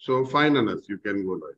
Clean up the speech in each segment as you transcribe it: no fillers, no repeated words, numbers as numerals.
So fine, Anas, you can go live.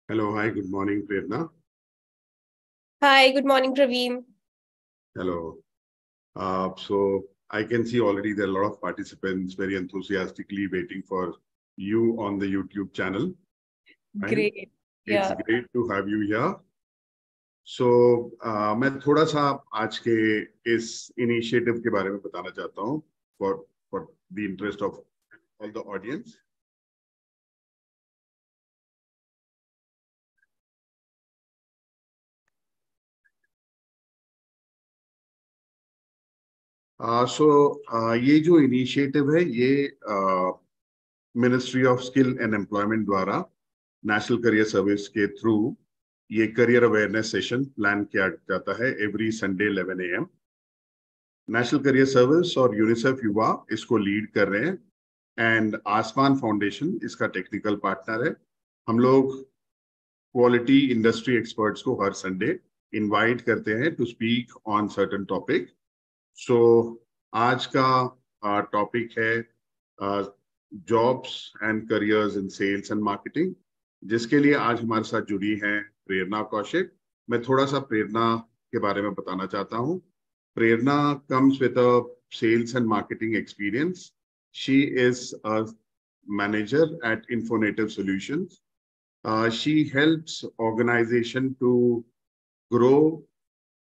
Hello, hi, good morning, Prerna. Hi, good morning, Praveen. Hello. So I can see already there are a lot of participants very enthusiastically waiting for you on the YouTube channel. Right? Great. It's Yeah. great to have you here. So मैं थोड़ा सा आज के इस initiative के बारे में बताना चाहता हूँ for the interest of all the audience. ये जो इनिशिएटिव है ये ministry of skill and employment द्वारा नेशनल करियर सर्विस के थ्रू ये करियर अवेयरनेस सेशन प्लान किया जाता है every Sunday 11 AM। National career service और यूनिसेफ युवा इसको लीड कर रहे हैं एंड आसमान फाउंडेशन इसका टेक्निकल पार्टनर है। हम लोग क्वालिटी इंडस्ट्री एक्सपर्ट्स को हर संडे इनवाइट करते हैं to speak on certain topic. So आज का टॉपिक है jobs and careers in sales and marketing, जिसके लिए आज हमारे साथ जुड़ी हैं प्रेरणा कौशिक। मैं थोड़ा सा प्रेरणा के बारे में बताना चाहता हूँ। प्रेरणा comes with a sales and marketing experience. She is a manager at Infonative Solutions. She helps organization to grow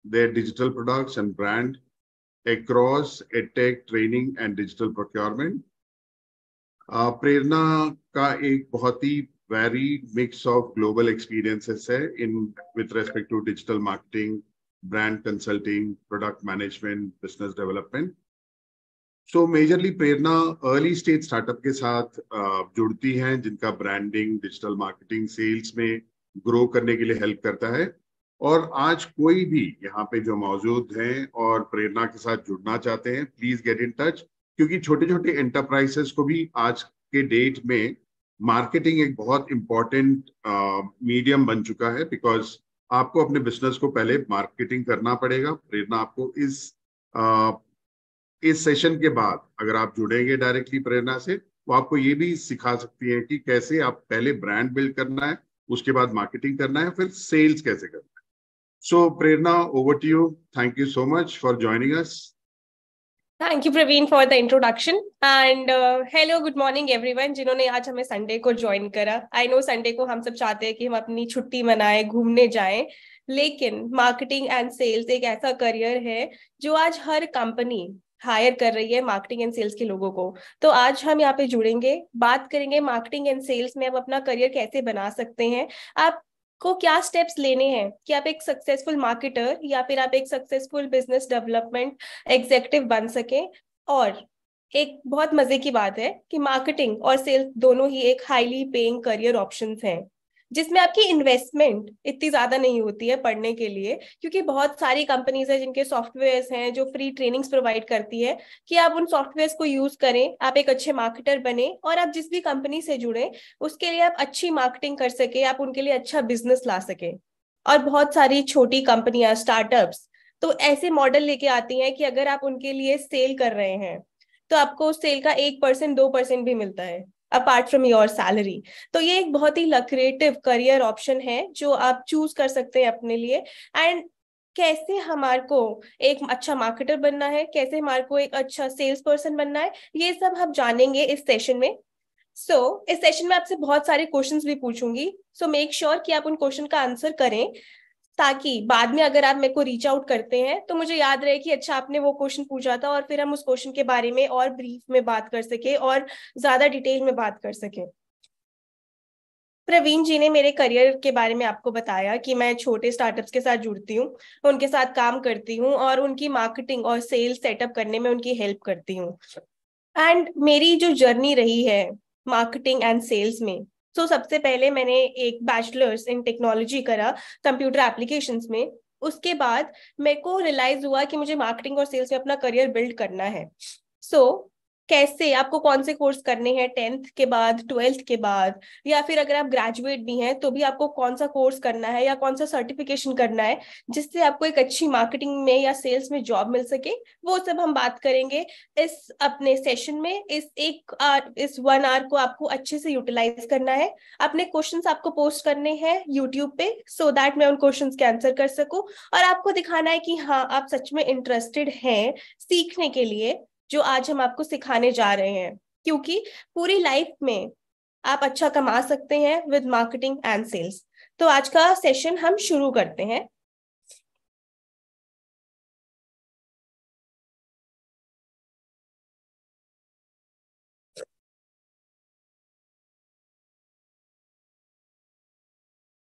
their digital products and brand across edtech training and digital procurement. प्रेरणा का एक बहुत ही very mix of global experiences है in with respect to digital marketing, brand consulting, product management, business development. So majorly Prerna early stage startup के साथ जुड़ती हैं जिनका ब्रांडिंग, डिजिटल मार्केटिंग, सेल्स में ग्रो करने के लिए हेल्प करता है। और आज कोई भी यहाँ पे जो मौजूद हैं और प्रेरणा के साथ जुड़ना चाहते हैं, प्लीज गेट इन टच, क्योंकि छोटे छोटे एंटरप्राइजेस को भी आज के डेट में मार्केटिंग एक बहुत इंपॉर्टेंट मीडियम बन चुका है, बिकॉज आपको अपने बिजनेस को पहले मार्केटिंग करना पड़ेगा। प्रेरणा आपको इस सेशन के बाद अगर आप जुड़ेंगे डायरेक्टली प्रेरणा से, वो आपको ये भी सिखा सकती है कि कैसे आप पहले ब्रांड बिल्ड करना है, उसके बाद मार्केटिंग करना है, फिर सेल्स कैसे करना है। So Prerna, over to you. Thank you so much for joining us. Thank you Praveen for the introduction and hello good morning everyone जिन्होंने आज हमें संडे को ज्वाइन करा। आई नो संडे को हम सब चाहते हैं कि हम अपनी छुट्टी मनाएं, घूमने जाएं, लेकिन मार्केटिंग एंड सेल्स एक ऐसा करियर है जो आज हर कंपनी हायर कर रही है मार्केटिंग एंड सेल्स के लोगों को। तो आज हम यहाँ पे जुड़ेंगे, बात करेंगे मार्केटिंग एंड सेल्स में आप अपना करियर कैसे बना सकते हैं, आप को क्या स्टेप्स लेने हैं कि आप एक सक्सेसफुल मार्केटर या फिर आप एक सक्सेसफुल बिजनेस डेवलपमेंट एग्जीक्यूटिव बन सके। और एक बहुत मजे की बात है कि मार्केटिंग और सेल्स दोनों ही एक हाईली पेइंग करियर ऑप्शंस हैं, जिसमें आपकी इन्वेस्टमेंट इतनी ज्यादा नहीं होती है पढ़ने के लिए, क्योंकि बहुत सारी कंपनीज है जिनके सॉफ्टवेयर्स हैं जो फ्री ट्रेनिंग्स प्रोवाइड करती है कि आप उन सॉफ्टवेयर्स को यूज करें, आप एक अच्छे मार्केटर बने और आप जिस भी कंपनी से जुड़े उसके लिए आप अच्छी मार्केटिंग कर सके, आप उनके लिए अच्छा बिजनेस ला सके। और बहुत सारी छोटी कंपनियां, स्टार्टअप्स तो ऐसे मॉडल लेके आती हैं कि अगर आप उनके लिए सेल कर रहे हैं तो आपको सेल का 1% 2% भी मिलता है अपार्ट फ्रॉम योर सैलरी। तो ये एक बहुत ही लक्रेटिव करियर ऑप्शन है जो आप चूज कर सकते हैं अपने लिए। एंड कैसे हमारे को एक अच्छा मार्केटर बनना है, कैसे हमारे को एक अच्छा सेल्स पर्सन बनना है, ये सब हम जानेंगे इस सेशन में। इस सेशन में आपसे बहुत सारे क्वेश्चंस भी पूछूंगी, मेक श्योर कि आप उन क्वेश्चन का आंसर करें, ताकि बाद में अगर आप मेरे को रीच आउट करते हैं तो मुझे याद रहे कि अच्छा आपने वो क्वेश्चन पूछा था, और फिर हम उस क्वेश्चन के बारे में और ब्रीफ में बात कर सके और ज्यादा डिटेल में बात कर सके। प्रवीण जी ने मेरे करियर के बारे में आपको बताया कि मैं छोटे स्टार्टअप्स के साथ जुड़ती हूँ, उनके साथ काम करती हूँ और उनकी मार्केटिंग और सेल्स सेटअप करने में उनकी हेल्प करती हूँ। एंड मेरी जो जर्नी रही है मार्केटिंग एंड सेल्स में, सबसे पहले मैंने एक बैचलर्स इन टेक्नोलॉजी करा कंप्यूटर एप्लीकेशंस में। उसके बाद मेरे को रियलाइज हुआ कि मुझे मार्केटिंग और सेल्स में अपना करियर बिल्ड करना है। सो कैसे आपको कौन से कोर्स करने हैं 10th के बाद, 12th के बाद, या फिर अगर आप ग्रेजुएट भी हैं तो भी आपको कौन सा कोर्स करना है या कौन सा सर्टिफिकेशन करना है जिससे आपको एक अच्छी मार्केटिंग में या सेल्स में जॉब मिल सके, वो सब हम बात करेंगे इस अपने सेशन में। इस 1 आवर को आपको अच्छे से यूटिलाइज करना है। अपने क्वेश्चंस आपको पोस्ट करने हैं यूट्यूब पे सो दैट मैं उन क्वेश्चंस के आंसर कर सकूं, और आपको दिखाना है कि हाँ आप सच में इंटरेस्टेड हैं सीखने के लिए जो आज हम आपको सिखाने जा रहे हैं, क्योंकि पूरी लाइफ में आप अच्छा कमा सकते हैं विद मार्केटिंग एंड सेल्स। तो आज का सेशन हम शुरू करते हैं।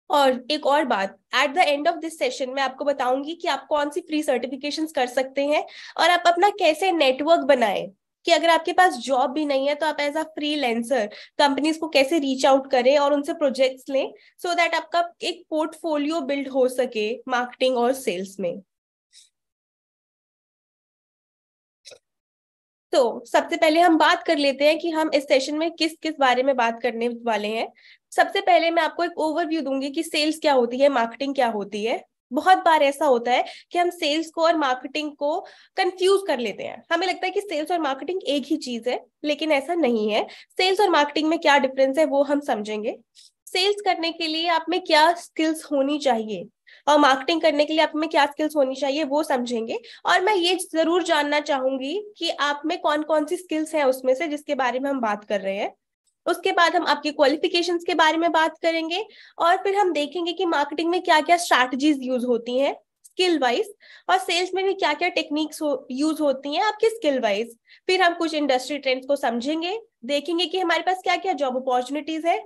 और एक और बात, eight the end of this session मैं आपको बताऊंगी कि आप कौन सी फ्री सर्टिफिकेशंस कर सकते हैं और आप अपना कैसे नेटवर्क बनाएं, कि अगर आपके पास जॉब भी नहीं है तो आप एज अ फ्रीलांसर कंपनीज को कैसे रीच आउट करें और उनसे प्रोजेक्ट्स लें, सो दैट आपका एक पोर्टफोलियो बिल्ड हो सके मार्केटिंग और सेल्स में। सबसे पहले हम बात कर लेते हैं कि हम इस सेशन में किस किस बारे में बात करने वाले हैं। सबसे पहले मैं आपको एक ओवरव्यू दूंगी कि सेल्स क्या होती है, मार्केटिंग क्या होती है। बहुत बार ऐसा होता है कि हम सेल्स को और मार्केटिंग को कंफ्यूज कर लेते हैं, हमें लगता है कि सेल्स और मार्केटिंग एक ही चीज है, लेकिन ऐसा नहीं है। सेल्स और मार्केटिंग में क्या डिफरेंस है वो हम समझेंगे। सेल्स करने के लिए आप में क्या स्किल्स होनी चाहिए और मार्केटिंग करने के लिए आप में क्या स्किल्स होनी चाहिए वो समझेंगे। और मैं ये जरूर जानना चाहूंगी कि आप में कौन कौन सी स्किल्स हैं उसमें से जिसके बारे में हम बात कर रहे हैं। उसके बाद हम आपकी क्वालिफिकेशंस के बारे में बात करेंगे, और फिर हम देखेंगे कि मार्केटिंग में क्या क्या स्ट्रैटेजीज यूज होती हैं स्किल वाइज, और सेल्स में भी क्या क्या टेक्निक्स यूज होती हैं आपके स्किल वाइज। फिर हम कुछ इंडस्ट्री ट्रेंड्स को समझेंगे, देखेंगे कि हमारे पास क्या क्या जॉब अपॉर्चुनिटीज है,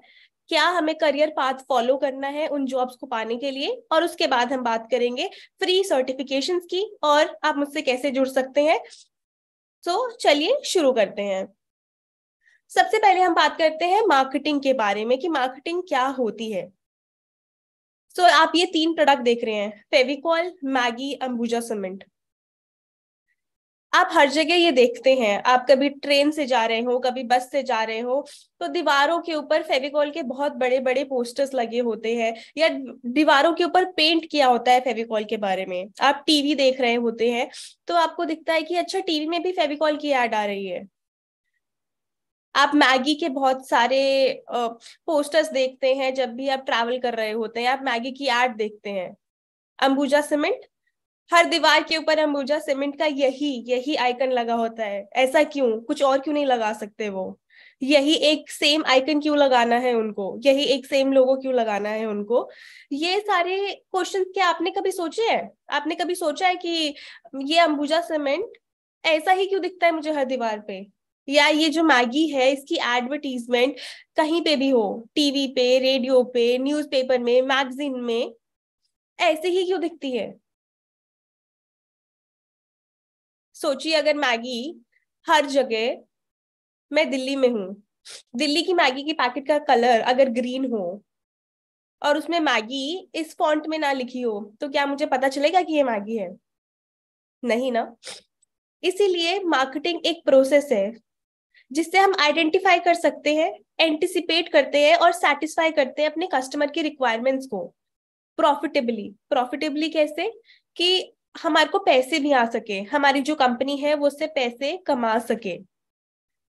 क्या हमें करियर पाथ फॉलो करना है उन जॉब्स को पाने के लिए। और उसके बाद हम बात करेंगे फ्री सर्टिफिकेशंस की और आप मुझसे कैसे जुड़ सकते हैं। चलिए शुरू करते हैं। सबसे पहले हम बात करते हैं मार्केटिंग के बारे में कि मार्केटिंग क्या होती है। आप ये 3 प्रोडक्ट देख रहे हैं, फेविकॉल, मैगी, अंबुजा सीमेंट। आप हर जगह ये देखते हैं, आप कभी ट्रेन से जा रहे हो, कभी बस से जा रहे हो, तो दीवारों के ऊपर फेविकॉल के बहुत बड़े बड़े पोस्टर्स लगे होते हैं, या दीवारों के ऊपर पेंट किया होता है फेविकॉल के बारे में। आप टीवी देख रहे होते हैं तो आपको दिखता है कि अच्छा टीवी में भी फेविकॉल की ऐड आ रही है। आप मैगी के बहुत सारे पोस्टर्स देखते हैं जब भी आप ट्रैवल कर रहे होते हैं, आप मैगी की ऐड देखते हैं। अंबुजा सीमेंट, हर दीवार के ऊपर अंबुजा सीमेंट का यही यही आइकन लगा होता है, ऐसा क्यों? कुछ और क्यों नहीं लगा सकते वो? यही एक सेम आइकन क्यों लगाना है उनको? यही एक सेम लोगो क्यों लगाना है उनको? ये सारे क्वेश्चन क्या आपने कभी सोचे हैं? आपने कभी सोचा है कि ये अंबुजा सीमेंट ऐसा ही क्यों दिखता है मुझे हर दीवार पे? या ये जो मैगी है इसकी एडवर्टीजमेंट कहीं पे भी हो, टीवी पे, रेडियो पे, न्यूज़पेपर में, मैगजीन में, ऐसे ही क्यों दिखती है? सोचिए अगर मैगी हर जगह, मैं दिल्ली में हूँ, दिल्ली की मैगी की पैकेट का कलर अगर ग्रीन हो और उसमें मैगी इस फॉन्ट में ना लिखी हो, तो क्या मुझे पता चलेगा कि ये मैगी है? नहीं ना। इसीलिए मार्केटिंग एक प्रोसेस है जिससे हम आइडेंटिफाई कर सकते हैं, एंटिसिपेट करते हैं और सेटिस्फाई करते हैं अपने कस्टमर की रिक्वायरमेंट्स को प्रॉफिटेबली। प्रॉफिटेबली कैसे? कि हमारे को पैसे भी आ सके, हमारी जो कंपनी है वो उससे पैसे कमा सके।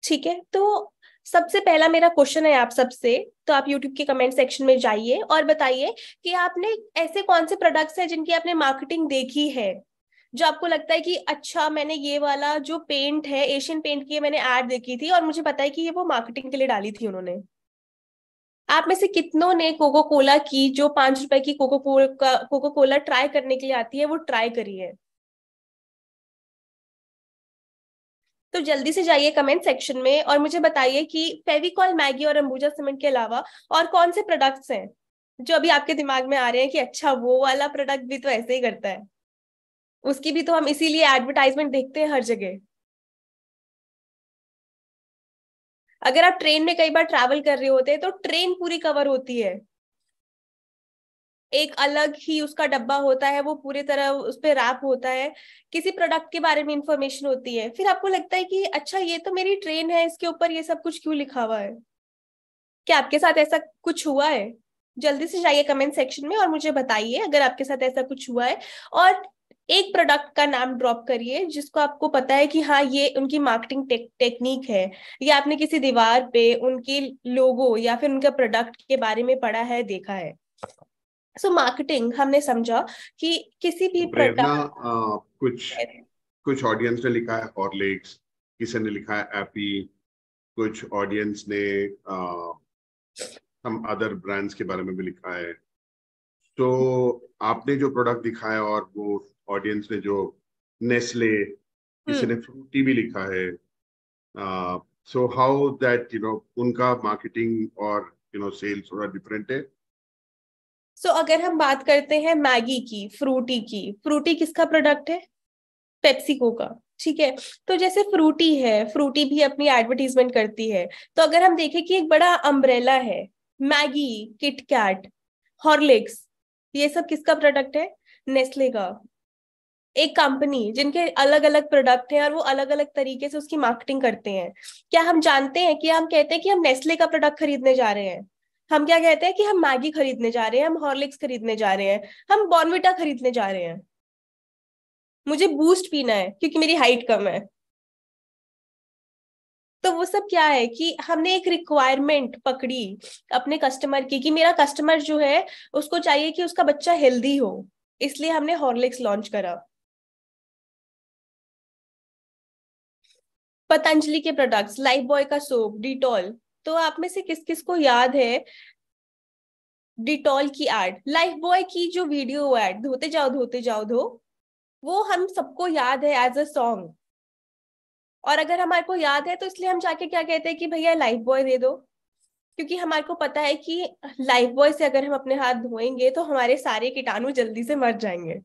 ठीक है, तो सबसे पहला मेरा क्वेश्चन है आप सबसे, तो आप YouTube के कमेंट सेक्शन में जाइए और बताइए कि आपने ऐसे कौन से प्रोडक्ट्स हैं जिनकी आपने मार्केटिंग देखी है, जो आपको लगता है कि अच्छा मैंने ये वाला जो पेंट है एशियन पेंट की, मैंने ऐड देखी थी और मुझे पता है कि ये वो मार्केटिंग के लिए डाली थी उन्होंने। आप में से कितनों ने कोको कोला की जो 5 रुपए की कोको कोला ट्राई करने के लिए आती है वो ट्राई करी है? तो जल्दी से जाइए कमेंट सेक्शन में और मुझे बताइए कि फेविकॉल, मैगी और अंबुजा सीमेंट के अलावा और कौन से प्रोडक्ट्स हैं जो अभी आपके दिमाग में आ रहे हैं कि अच्छा वो वाला प्रोडक्ट भी तो ऐसे ही करता है, उसकी भी तो हम इसीलिए एडवर्टाइजमेंट देखते हैं हर जगह। अगर आप ट्रेन में कई बार ट्रैवल कर रहे होते हैं तो ट्रेन पूरी कवर होती है, एक अलग ही उसका डब्बा होता है, वो पूरी तरह उस पे रैप होता है, किसी प्रोडक्ट के बारे में इंफॉर्मेशन होती है, फिर आपको लगता है कि अच्छा ये तो मेरी ट्रेन है, इसके ऊपर ये सब कुछ क्यों लिखा हुआ है? क्या आपके साथ ऐसा कुछ हुआ है? जल्दी से जाइए कमेंट सेक्शन में और मुझे बताइए अगर आपके साथ ऐसा कुछ हुआ है। और एक प्रोडक्ट का नाम ड्रॉप करिए जिसको आपको पता है कि हाँ ये उनकी मार्केटिंग टेक्निक है, या आपने किसी दीवार पे उनके लोगो या फिर उनके प्रोडक्ट के बारे में पढ़ा है, देखा है। सो मार्केटिंग हमने समझा कि किसी भी प्रेरणा, प्रोडक्ट। कुछ कुछ ऑडियंस ने लिखा है हॉर्लिक्स, किसी ने लिखा है एपी, कुछ ऑडियंस ने हम अदर ब्रांड्स के बारे में भी लिखा है। तो आपने जो प्रोडक्ट दिखाया और वो ऑडियंस ने जो नेस्ले, किसी ने फ्रूटी भी लिखा है, सो हाउ दैट उनका मार्केटिंग और सेल्स थोड़ा डिफरेंट है। सो अगर हम बात करते हैं मैगी की, फ्रूटी की, फ्रूटी किसका प्रोडक्ट है? पेप्सिको का। ठीक है, तो जैसे फ्रूटी है, फ्रूटी भी अपनी एडवर्टीजमेंट करती है, तो अगर हम देखें कि एक बड़ा अम्ब्रेला है, मैगी, किटकैट, हॉर्लिक्स, ये सब किसका प्रोडक्ट है? नेस्ले का। एक कंपनी जिनके अलग अलग प्रोडक्ट हैं और वो अलग अलग तरीके से उसकी मार्केटिंग करते हैं। क्या हम जानते हैं कि हम कहते हैं कि हम नेस्ले का प्रोडक्ट खरीदने जा रहे हैं? हम क्या कहते हैं कि हम मैगी खरीदने जा रहे हैं, हम हॉर्लिक्स खरीदने जा रहे हैं, हम बॉर्नविटा खरीदने जा रहे हैं, मुझे बूस्ट पीना है क्योंकि मेरी हाइट कम है। तो वो सब क्या है कि हमने एक रिक्वायरमेंट पकड़ी अपने कस्टमर की, कि मेरा कस्टमर जो है उसको चाहिए कि उसका बच्चा हेल्दी हो, इसलिए हमने हॉर्लिक्स लॉन्च करा। पतंजलि के प्रोडक्ट्स, लाइफ बॉय का सोप, डिटॉल, तो आप में से किस किस को याद है डिटॉल की एड, लाइफ बॉय की जो वीडियो एड, धोते जाओ धोते जाओ धो, वो हम सबको याद है एज अ सॉन्ग। और अगर हमारे को याद है तो इसलिए हम जाके क्या कहते हैं कि भैया लाइफ बॉय दे दो, क्योंकि हमारे को पता है कि लाइफ बॉय से अगर हम अपने हाथ धोएंगे तो हमारे सारे कीटाणु जल्दी से मर जाएंगे।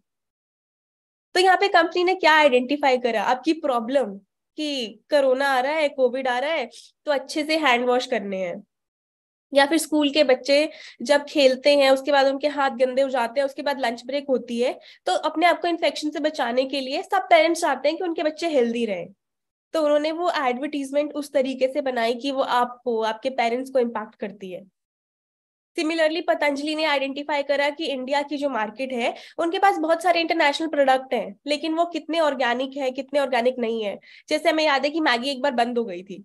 तो यहाँ पे कंपनी ने क्या आइडेंटिफाई करा? आपकी प्रॉब्लम, कि कोरोना आ रहा है, कोविड आ रहा है, तो अच्छे से हैंड वॉश करने हैं। या फिर स्कूल के बच्चे जब खेलते हैं उसके बाद उनके हाथ गंदे हो जाते हैं, उसके बाद लंच ब्रेक होती है, तो अपने आप को इन्फेक्शन से बचाने के लिए सब पेरेंट्स चाहते हैं कि उनके बच्चे हेल्दी रहे, तो उन्होंने वो एडवर्टीजमेंट उस तरीके से बनाई कि वो आपको, आपके पेरेंट्स को इम्पैक्ट करती है। सिमिलरली पतंजलि ने आइडेंटिफाई करा कि इंडिया की जो मार्केट है उनके पास बहुत सारे इंटरनेशनल प्रोडक्ट हैं, लेकिन वो कितने ऑर्गेनिक है कितने ऑर्गेनिक नहीं है। जैसे हमें याद है कि मैगी एक बार बंद हो गई थी,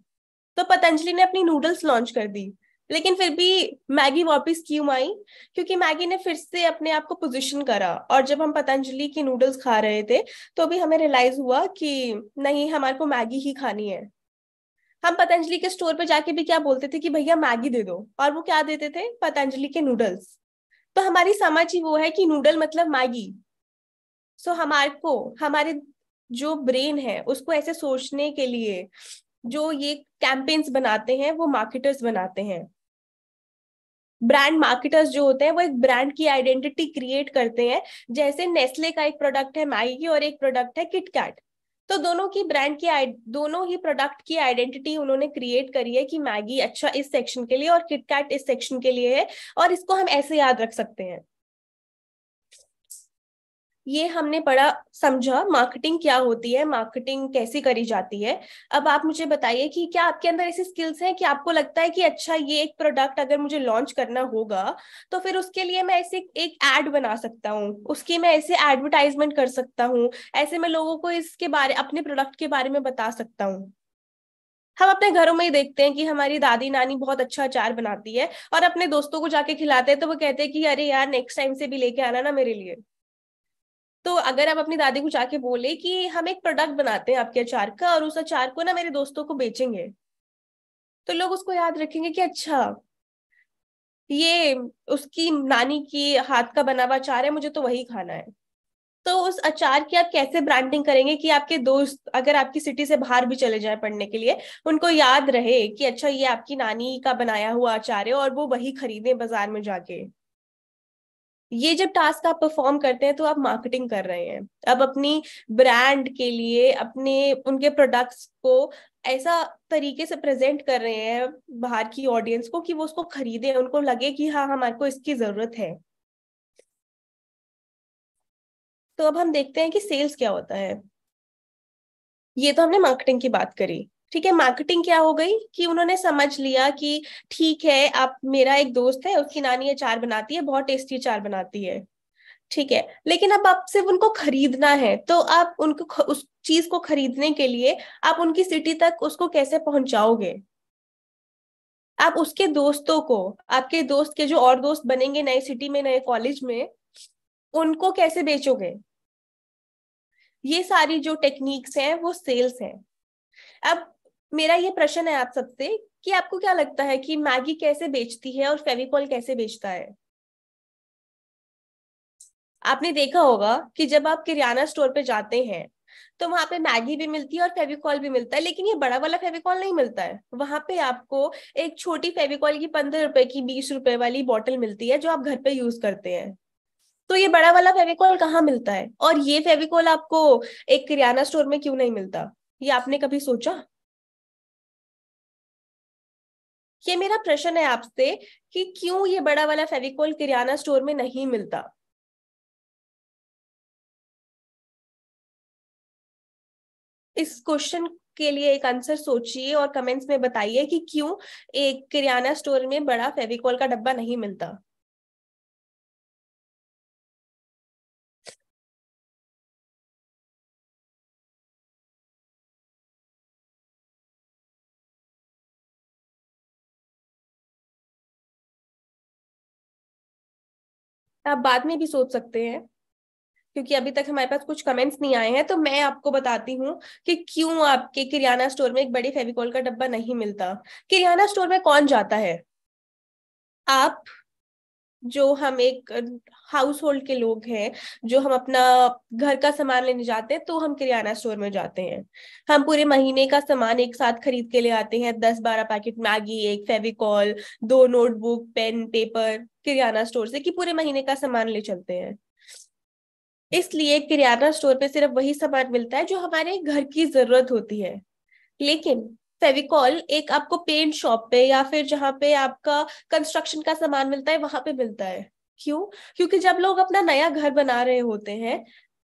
तो पतंजलि ने अपनी नूडल्स लॉन्च कर दी लेकिन फिर भी मैगी वापस क्यों आई? क्योंकि मैगी ने फिर से अपने आप को पोजीशन करा। और जब हम पतंजलि की नूडल्स खा रहे थे तो भी हमें रियलाइज हुआ कि नहीं, हमारे को मैगी ही खानी है। हम पतंजलि के स्टोर पे जाके भी क्या बोलते थे कि भैया मैगी दे दो, और वो क्या देते थे? पतंजलि के नूडल्स। तो हमारी समझ ही वो है कि नूडल मतलब मैगी। सो हमारे को, हमारे जो ब्रेन है उसको ऐसे सोचने के लिए जो ये कैंपेन्स बनाते हैं वो मार्केटर्स बनाते हैं। ब्रांड मार्केटर्स जो होते हैं वो एक ब्रांड की आइडेंटिटी क्रिएट करते हैं। जैसे नेस्ले का एक प्रोडक्ट है मैगी और एक प्रोडक्ट है किटकैट। तो दोनों की ब्रांड की दोनों ही प्रोडक्ट की आइडेंटिटी उन्होंने क्रिएट करी है कि मैगी अच्छा इस सेक्शन के लिए और किटकैट इस सेक्शन के लिए है, और इसको हम ऐसे याद रख सकते हैं। ये हमने बड़ा समझा मार्केटिंग क्या होती है, मार्केटिंग कैसे करी जाती है। अब आप मुझे बताइए कि क्या आपके अंदर ऐसी स्किल्स हैं कि आपको लगता है कि अच्छा ये एक प्रोडक्ट अगर मुझे लॉन्च करना होगा तो फिर उसके लिए मैं ऐसे एक एड बना सकता हूँ, उसकी मैं ऐसे एडवर्टाइजमेंट कर सकता हूँ, ऐसे मैं लोगों को इसके बारे, अपने प्रोडक्ट के बारे में बता सकता हूँ। हम अपने घरों में ही देखते हैं कि हमारी दादी नानी बहुत अच्छा अचार बनाती है और अपने दोस्तों को जाके खिलाते हैं तो वो कहते हैं कि अरे यार नेक्स्ट टाइम से भी लेके आना ना मेरे लिए। तो अगर आप अपनी दादी को जाके बोले कि हम एक प्रोडक्ट बनाते हैं आपके अचार का और उस अचार को ना मेरे दोस्तों को बेचेंगे, तो लोग उसको याद रखेंगे कि अच्छा ये उसकी नानी की हाथ का बना हुआ अचार है, मुझे तो वही खाना है। तो उस अचार की आप कैसे ब्रांडिंग करेंगे कि आपके दोस्त अगर आपकी सिटी से बाहर भी चले जाए पढ़ने के लिए, उनको याद रहे कि अच्छा ये आपकी नानी का बनाया हुआ अचार है और वो वही खरीदे बाजार में जाके। ये जब टास्क आप परफॉर्म करते हैं तो आप मार्केटिंग कर रहे हैं। अब अपनी ब्रांड के लिए अपने उनके प्रोडक्ट्स को ऐसा तरीके से प्रेजेंट कर रहे हैं बाहर की ऑडियंस को कि वो उसको खरीदे, उनको लगे कि हाँ हमारे को इसकी जरूरत है। तो अब हम देखते हैं कि सेल्स क्या होता है। ये तो हमने मार्केटिंग की बात करी। ठीक है, मार्केटिंग क्या हो गई कि उन्होंने समझ लिया कि ठीक है, आप, मेरा एक दोस्त है उसकी नानी अचार बनाती है, बहुत टेस्टी अचार बनाती है। ठीक है, लेकिन अब आप सिर्फ उनको खरीदना है तो आप उनको उस चीज को खरीदने के लिए आप उनकी सिटी तक उसको कैसे पहुंचाओगे? आप उसके दोस्तों को, आपके दोस्त के जो और दोस्त बनेंगे नए सिटी में नए कॉलेज में, उनको कैसे बेचोगे? ये सारी जो टेक्निक्स हैं वो सेल्स हैं। अब मेरा ये प्रश्न है आप सबसे कि आपको क्या लगता है कि मैगी कैसे बेचती है और फेविकॉल कैसे बेचता है? आपने देखा होगा कि जब आप किराना स्टोर पे जाते हैं तो वहां पे मैगी भी मिलती है और फेविकॉल भी मिलता है, लेकिन ये बड़ा वाला फेविकॉल नहीं मिलता है। वहां पे आपको एक छोटी फेविकॉल की 15 रुपए की 20 रुपए वाली बॉटल मिलती है जो आप घर पे यूज करते हैं। तो ये बड़ा वाला फेविकॉल कहाँ मिलता है और ये फेविकॉल आपको एक किराना स्टोर में क्यों नहीं मिलता? ये आपने कभी सोचा? ये मेरा प्रश्न है आपसे कि क्यों ये बड़ा वाला फेविकॉल किराना स्टोर में नहीं मिलता। इस क्वेश्चन के लिए एक आंसर सोचिए और कमेंट्स में बताइए कि क्यों एक किराना स्टोर में बड़ा फेविकॉल का डब्बा नहीं मिलता। आप बाद में भी सोच सकते हैं क्योंकि अभी तक हमारे पास कुछ कमेंट्स नहीं आए हैं, तो मैं आपको बताती हूँ कि क्यों आपके किराना स्टोर में एक बड़ी फेविकॉल का डब्बा नहीं मिलता। किराना स्टोर में कौन जाता है? आप, जो हम एक हाउस होल्ड के लोग हैं, जो हम अपना घर का सामान लेने जाते हैं तो हम किराना स्टोर में जाते हैं। हम पूरे महीने का सामान एक साथ खरीद के ले आते हैं, 10-12 पैकेट मैगी, एक फेविकॉल, 2 नोटबुक, पेन, पेपर, किराना स्टोर से कि पूरे महीने का सामान ले चलते हैं। इसलिए किराना स्टोर पे सिर्फ वही सामान मिलता है जो हमारे घर की जरूरत होती है। लेकिन फेविकॉल एक आपको पेंट शॉप पे या फिर जहाँ पे आपका कंस्ट्रक्शन का सामान मिलता है वहां पे मिलता है। क्यों? क्योंकि जब लोग अपना नया घर बना रहे होते हैं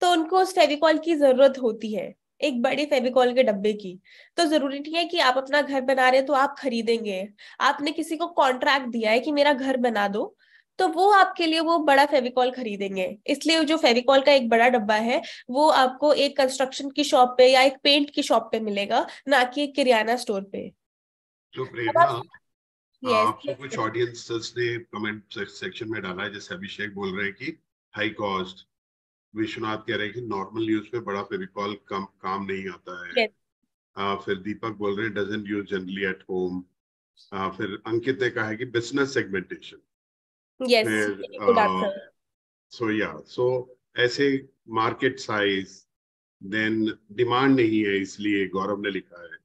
तो उनको उस फेविकॉल की जरूरत होती है, एक बड़े फेविकॉल के डब्बे की। तो जरूरी नहीं है कि आप अपना घर बना रहे हैं तो आप खरीदेंगे। आपने किसी को कॉन्ट्रैक्ट दिया है कि मेरा घर बना दो, तो वो आपके लिए वो बड़ा फेविकॉल खरीदेंगे। इसलिए जो फेविकॉल का एक बड़ा डब्बा है वो आपको एक कंस्ट्रक्शन की शॉप पे या एक पेंट की शॉप पे मिलेगा, ना कि एक किराना स्टोर पे। तो अब प्रेरणा, आप, यस आपको कुछ ऑडियंस ने कमेंट सेक्शन में डाला है, जैसे अभिषेक बोल रहे हैं कि हाई कॉस्ट, विश्वनाथ कह रहे हैं कि नॉर्मल यूज पे बड़ा फेविकॉल काम नहीं आता है। यस फिर दीपक बोल रहे हैं doesn't use generally at home. फिर अंकित ने कहा है कि बिजनेस सेगमेंटेशन। यस, फिर गुड आंसर। सो ऐसे मार्केट साइज, देन डिमांड नहीं है इसलिए गौरव ने लिखा है।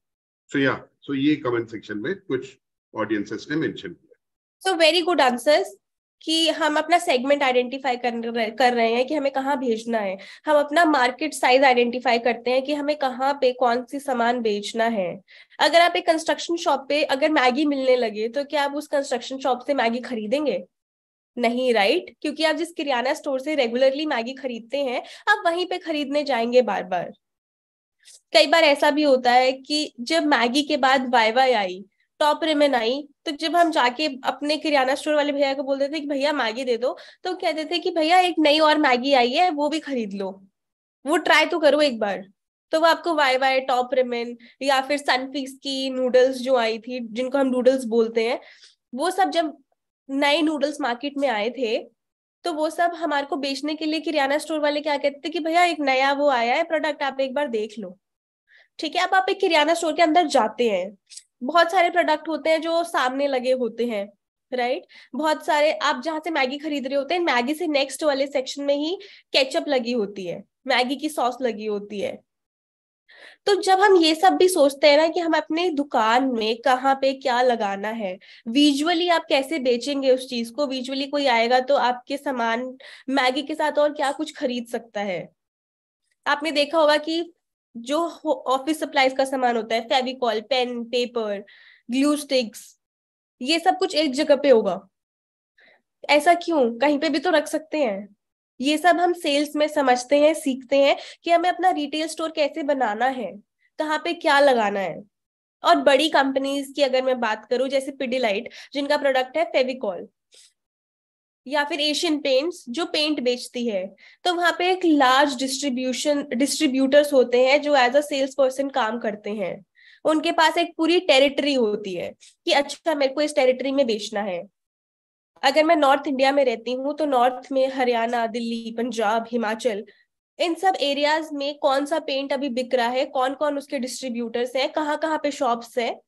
सो ये कमेंट सेक्शन में कुछ ऑडियंसेस ने मेंशन किया। सो वेरी गुड आंसर्स कि हम अपना सेगमेंट आइडेंटिफाई कर रहे हैं कि हमें कहाँ भेजना है। हम अपना मार्केट साइज आइडेंटिफाई करते हैं कि हमें कहाँ पे कौन सी सामान बेचना है। अगर आप एक कंस्ट्रक्शन शॉप पे अगर मैगी मिलने लगे तो क्या आप उस कंस्ट्रक्शन शॉप से मैगी खरीदेंगे? नहीं, राइट? क्योंकि आप जिस किराना स्टोर से रेगुलरली मैगी खरीदते हैं, आप वहीं पे खरीदने जाएंगे बार बार। कई बार ऐसा भी होता है कि जब मैगी के बाद वाई वाई आई, टॉप रेमन आई, तो जब हम जाके अपने किराना स्टोर वाले भैया को बोलते थे कि भैया मैगी दे दो, तो कहते थे कि भैया एक नई और मैगी आई है, वो भी खरीद लो, वो ट्राई तो करो एक बार। तो वो आपको वाई वाई, टॉप रेमन या फिर सनफीस्ट की नूडल्स जो आई थी, जिनको हम नूडल्स बोलते हैं, वो सब जब नए नूडल्स मार्केट में आए थे, तो वो सब हमारे को बेचने के लिए किराना स्टोर वाले क्या कहते थे कि भैया एक नया वो आया है प्रोडक्ट, आप एक बार देख लो। ठीक है, अब आप एक किराना स्टोर के अंदर जाते हैं, बहुत सारे प्रोडक्ट होते हैं जो सामने लगे होते हैं, राइट? बहुत सारे, आप जहां से मैगी खरीद रहे होते हैं, मैगी से नेक्स्ट वाले सेक्शन में ही केचप लगी होती है, मैगी की सॉस लगी होती है। तो जब हम ये सब भी सोचते हैं ना कि हम अपने दुकान में कहाँ पे क्या लगाना है, विजुअली आप कैसे बेचेंगे उस चीज को, विजुअली कोई आएगा तो आपके सामान मैगी के साथ और क्या कुछ खरीद सकता है। आपने देखा होगा कि जो ऑफिस सप्लाईज का सामान होता है, Fevicol, pen, paper, glue sticks, ये सब कुछ एक जगह पे होगा। ऐसा क्यों? कहीं पे भी तो रख सकते हैं। ये सब हम सेल्स में समझते हैं, सीखते हैं कि हमें अपना रिटेल स्टोर कैसे बनाना है, कहाँ पे क्या लगाना है। और बड़ी कंपनीज की अगर मैं बात करूं, जैसे पिडिलाइट जिनका प्रोडक्ट है फेविकॉल, या फिर एशियन पेंट्स जो पेंट बेचती है, तो वहां पे एक लार्ज डिस्ट्रीब्यूटर्स होते हैं जो एज अ सेल्स पर्सन काम करते हैं। उनके पास एक पूरी टेरिटरी होती है कि अच्छा मेरे को इस टेरिटरी में बेचना है। अगर मैं नॉर्थ इंडिया में रहती हूँ तो नॉर्थ में हरियाणा, दिल्ली, पंजाब, हिमाचल, इन सब एरियाज में कौन सा पेंट अभी बिक रहा है, कौन कौन उसके डिस्ट्रीब्यूटर्स हैं, कहाँ कहाँ पे शॉप्स है,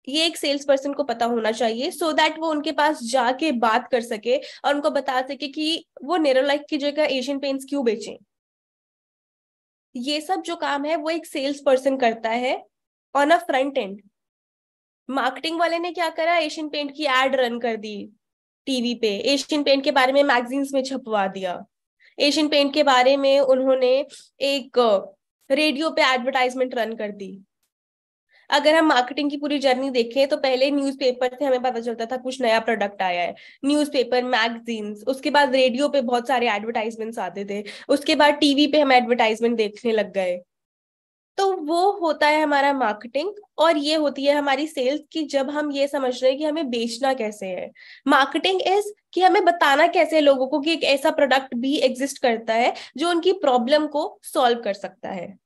ये एक सेल्स पर्सन को पता होना चाहिए, सो दैट वो उनके पास जाके बात कर सके और उनको बता सके कि वो नेरोलाइक की जगह एशियन पेंट्स क्यों बेचें। ये सब जो काम है वो एक सेल्स पर्सन करता है on a front end. Marketing वाले ने क्या करा, एशियन पेंट की एड रन कर दी टीवी पे, एशियन पेंट के बारे में मैगजीन्स में छपवा दिया, एशियन पेंट के बारे में उन्होंने एक रेडियो पे एडवर्टाइजमेंट रन कर दी। अगर हम मार्केटिंग की पूरी जर्नी देखें तो पहले न्यूज़पेपर से हमें पता चलता था कुछ नया प्रोडक्ट आया है, न्यूज़पेपर, मैगजीन्स, उसके बाद रेडियो पे बहुत सारे एडवर्टाइजमेंट्स आते थे, उसके बाद टीवी पे हम एडवर्टाइजमेंट देखने लग गए। तो वो होता है हमारा मार्केटिंग, और ये होती है हमारी सेल्स की जब हम ये समझ रहे हैं कि हमें बेचना कैसे है। मार्केटिंग इज कि हमें बताना कैसे है लोगों को कि एक ऐसा प्रोडक्ट भी एग्जिस्ट करता है जो उनकी प्रॉब्लम को सॉल्व कर सकता है।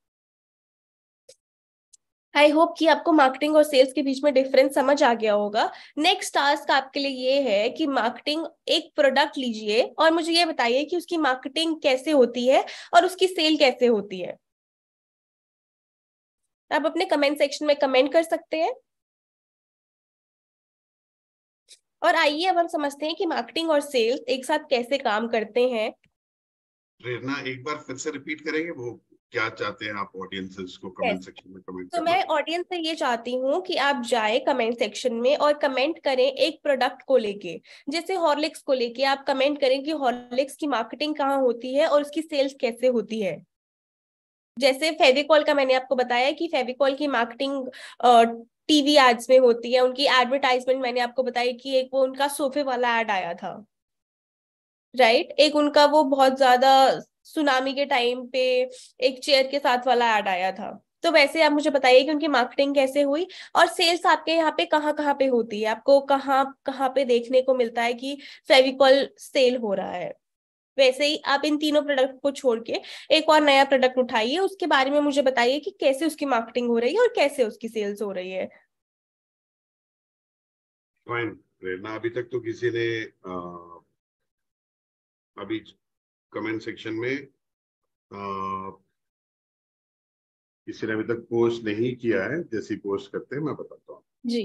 आई होप कि आपको मार्केटिंग और सेल्स के बीच में डिफरेंस समझ आ गया होगा। नेक्स्ट टास्क आपके लिए ये है कि मार्केटिंग, एक प्रोडक्ट लीजिए और मुझे ये बताइए कि उसकी मार्केटिंग कैसे होती है और उसकी सेल कैसे होती है। आप अपने कमेंट सेक्शन में कमेंट कर सकते हैं। और आइए अब हम समझते हैं कि मार्केटिंग और सेल्स एक साथ कैसे काम करते हैं। प्रेरणा एक बार फिर से रिपीट करेंगे, वो क्या चाहते हैं आप ऑडियंसेस को Yes. कमेंट सेक्शन में कमेंट तो करना? मैं ऑडियंस से ये चाहती हूँ कि आप जाए कमेंट सेक्शन में और कमेंट करें एक प्रोडक्ट को लेके। जैसे हॉर्लिक्स को लेके आप कमेंट करें कि हॉर्लिक्स की मार्केटिंग कहाँ होती है और उसकी सेल्स कैसे होती है। जैसे फेविकॉल का मैंने आपको बताया कि फेविकॉल की मार्केटिंग टीवी एड्स में होती है, उनकी एडवर्टाइजमेंट मैंने आपको बताया कि एक वो उनका सोफे वाला एड आया था, राइट? एक उनका वो बहुत ज्यादा सुनामी के टाइम पे एक चेयर के साथ वाला ऐड आया था। तो वैसे आप मुझे बताइए कि उनकी मार्केटिंग कैसे हुई और सेल्स आपके यहाँ पे कहाँ कहाँ पे होती है, आपको कहाँ कहाँ पे देखने को मिलता है कि फेविकॉल सेल हो रहा है। वैसे ही आप इन तीनों प्रोडक्ट को छोड़ के एक और नया प्रोडक्ट उठाइए, उसके बारे में मुझे बताइए कि कैसे उसकी मार्केटिंग हो रही है और कैसे उसकी सेल्स हो रही है। फाइन। प्रेरणा, अभी तक तो किसी ने अभी कमेंट सेक्शन में किसी ने अभी तक पोस्ट नहीं किया है। जैसे पोस्ट करते हैं मैं बताता हूँ। जी,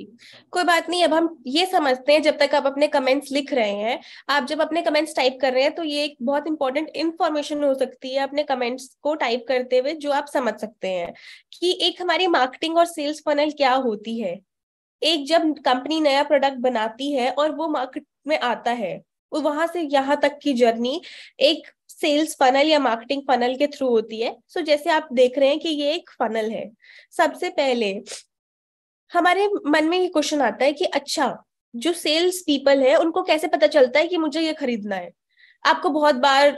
कोई बात नहीं। अब हम ये समझते हैं, जब तक आप अपने कमेंट्स लिख रहे हैं, आप जब अपने कमेंट्स टाइप कर रहे हैं, तो ये एक बहुत इंपॉर्टेंट इंफॉर्मेशन हो सकती है अपने कमेंट्स को टाइप करते हुए, जो आप समझ सकते हैं कि एक हमारी मार्केटिंग और सेल्स फनल क्या होती है। एक जब कंपनी नया प्रोडक्ट बनाती है और वो मार्केट में आता है, वो वहां से यहाँ तक की जर्नी एक सेल्स फनल या मार्केटिंग फनल के थ्रू होती है। सो जैसे आप देख रहे हैं कि ये एक फनल है। सबसे पहले हमारे मन में ये क्वेश्चन आता है कि अच्छा, जो सेल्स पीपल है उनको कैसे पता चलता है कि मुझे ये खरीदना है। आपको बहुत बार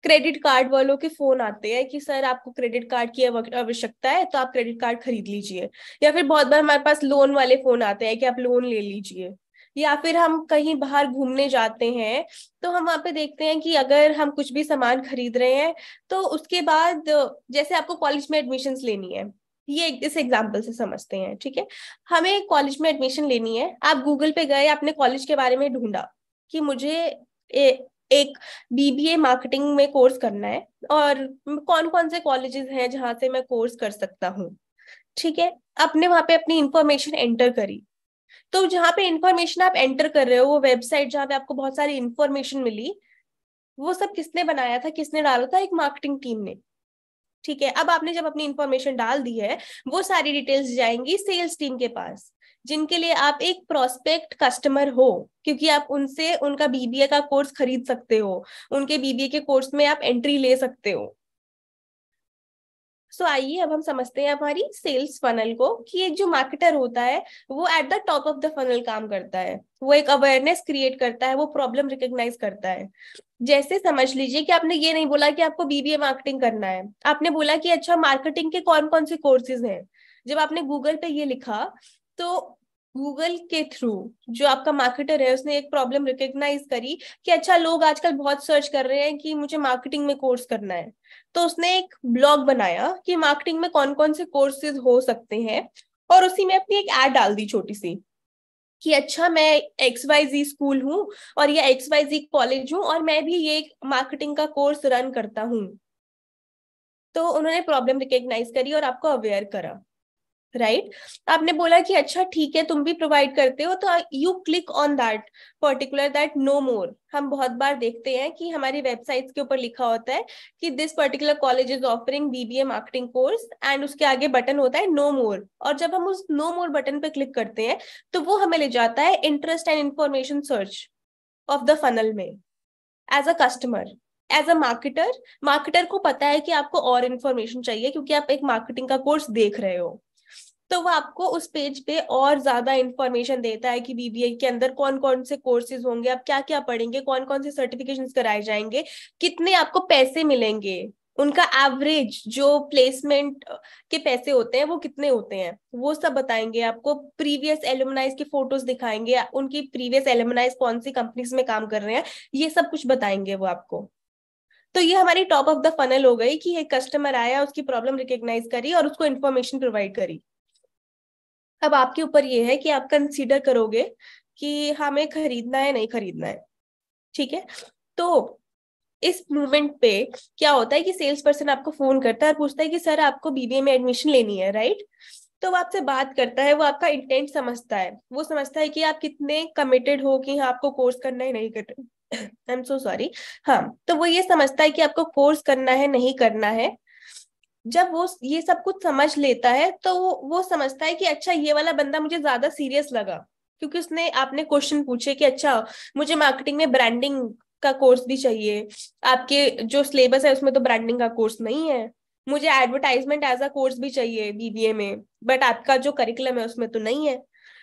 क्रेडिट कार्ड वालों के फोन आते हैं कि सर आपको क्रेडिट कार्ड की आवश्यकता है, तो आप क्रेडिट कार्ड खरीद लीजिए। या फिर बहुत बार हमारे पास लोन वाले फोन आते हैं कि आप लोन ले लीजिए। या फिर हम कहीं बाहर घूमने जाते हैं, तो हम वहां पे देखते हैं कि अगर हम कुछ भी सामान खरीद रहे हैं, तो उसके बाद जैसे आपको कॉलेज में एडमिशन्स लेनी है, ये इस एग्जाम्पल से समझते हैं, ठीक है। हमें कॉलेज में एडमिशन लेनी है, आप गूगल पे गए, आपने कॉलेज के बारे में ढूंढा कि मुझे एक बीबीए मार्केटिंग में कोर्स करना है, और कौन कौन से कॉलेजेस हैं जहां से मैं कोर्स कर सकता हूँ, ठीक है। आपने वहां पे अपनी इंफॉर्मेशन एंटर करी। तो जहां पे इंफॉर्मेशन आप एंटर कर रहे हो, वो वेबसाइट जहां पे आपको बहुत सारी इंफॉर्मेशन मिली, वो सब किसने बनाया था, किसने डाला था? एक मार्केटिंग टीम ने, ठीक है। अब आपने जब अपनी इंफॉर्मेशन डाल दी है, वो सारी डिटेल्स जाएंगी सेल्स टीम के पास, जिनके लिए आप एक प्रोस्पेक्ट कस्टमर हो, क्योंकि आप उनसे उनका बीबीए का कोर्स खरीद सकते हो, उनके बीबीए के कोर्स में आप एंट्री ले सकते हो। सो आइए अब हम समझते हैं हमारी सेल्स फनल को, कि एक जो मार्केटर होता है, वो eight the top of the funnel काम करता है। वो एक अवेयरनेस क्रिएट करता है, वो प्रॉब्लम रिकॉग्नाइज करता है। जैसे समझ लीजिए कि आपने ये नहीं बोला कि आपको बीबीए मार्केटिंग करना है, आपने बोला कि अच्छा मार्केटिंग के कौन कौन से कोर्सेज हैं। जब आपने गूगल पे ये लिखा, तो गूगल के थ्रू जो आपका मार्केटर है, उसने एक प्रॉब्लम रिकॉग्नाइज करी कि अच्छा, लोग आजकल बहुत सर्च कर रहे हैं कि मुझे मार्केटिंग में कोर्स करना है। तो उसने एक ब्लॉग बनाया कि मार्केटिंग में कौन कौन से कोर्सेज हो सकते हैं, और उसी में अपनी एक ऐड डाल दी छोटी सी, कि अच्छा, मैं XYZ स्कूल हूँ, और ये XYZ कॉलेज हूँ, और मैं भी ये मार्केटिंग का कोर्स रन करता हूँ। तो उन्होंने प्रॉब्लम रिकॉग्नाइज करी और आपको अवेयर करा, राइट। आपने बोला कि अच्छा ठीक है, तुम भी प्रोवाइड करते हो, तो you click on that particular, that know more. हम बहुत बार देखते हैं कि हमारी वेबसाइट्स के ऊपर लिखा होता है कि this particular college is offering BBA marketing course, and उसके आगे बटन होता है नो मोर। और जब हम उस नो मोर बटन पे क्लिक करते हैं, तो वो हमें ले जाता है interest and information search of the funnel में। As a customer, as a marketer, marketer को पता है कि आपको और इन्फॉर्मेशन चाहिए, क्योंकि आप एक मार्केटिंग का कोर्स देख रहे हो। तो वो आपको उस पेज पे और ज्यादा इंफॉर्मेशन देता है कि बीबीए के अंदर कौन कौन से कोर्सेज होंगे, आप क्या क्या पढ़ेंगे, कौन कौन से सर्टिफिकेशंस कराए जाएंगे, कितने आपको पैसे मिलेंगे, उनका एवरेज जो प्लेसमेंट के पैसे होते हैं वो कितने होते हैं, वो सब बताएंगे आपको। प्रीवियस एलुमनाइज की फोटोज दिखाएंगे, उनकी प्रीवियस एलुमनाइज कौन सी कंपनीज में काम कर रहे हैं, ये सब कुछ बताएंगे वो आपको। तो ये हमारी टॉप ऑफ द फनल हो गई कि एक कस्टमर आया, उसकी प्रॉब्लम रिकॉग्नाइज करी और उसको इन्फॉर्मेशन प्रोवाइड करी। अब आपके ऊपर ये है कि आप कंसीडर करोगे कि हमें खरीदना है नहीं खरीदना है, ठीक है। तो इस मूवमेंट पे क्या होता है कि सेल्स पर्सन आपको फोन करता है और पूछता है कि सर आपको बीबीए में एडमिशन लेनी है, राइट। तो वो आपसे बात करता है, वो आपका इंटेंट समझता है, वो समझता है कि आप कितने कमिटेड हो कि हाँ आपको कोर्स करना है नहीं करना। I am so sorry. हाँ, तो वो ये समझता है कि आपको कोर्स करना है नहीं करना है। जब वो ये सब कुछ समझ लेता है, तो वो समझता है कि अच्छा, ये वाला बंदा मुझे ज्यादा सीरियस लगा, क्योंकि उसने आपने क्वेश्चन पूछे कि अच्छा, मुझे मार्केटिंग में ब्रांडिंग का कोर्स भी चाहिए, आपके जो सिलेबस है उसमें तो ब्रांडिंग का कोर्स नहीं है। मुझे एडवर्टाइजमेंट एज अ कोर्स भी चाहिए बीबीए में, बट आपका जो करिकुलम है उसमें तो नहीं है।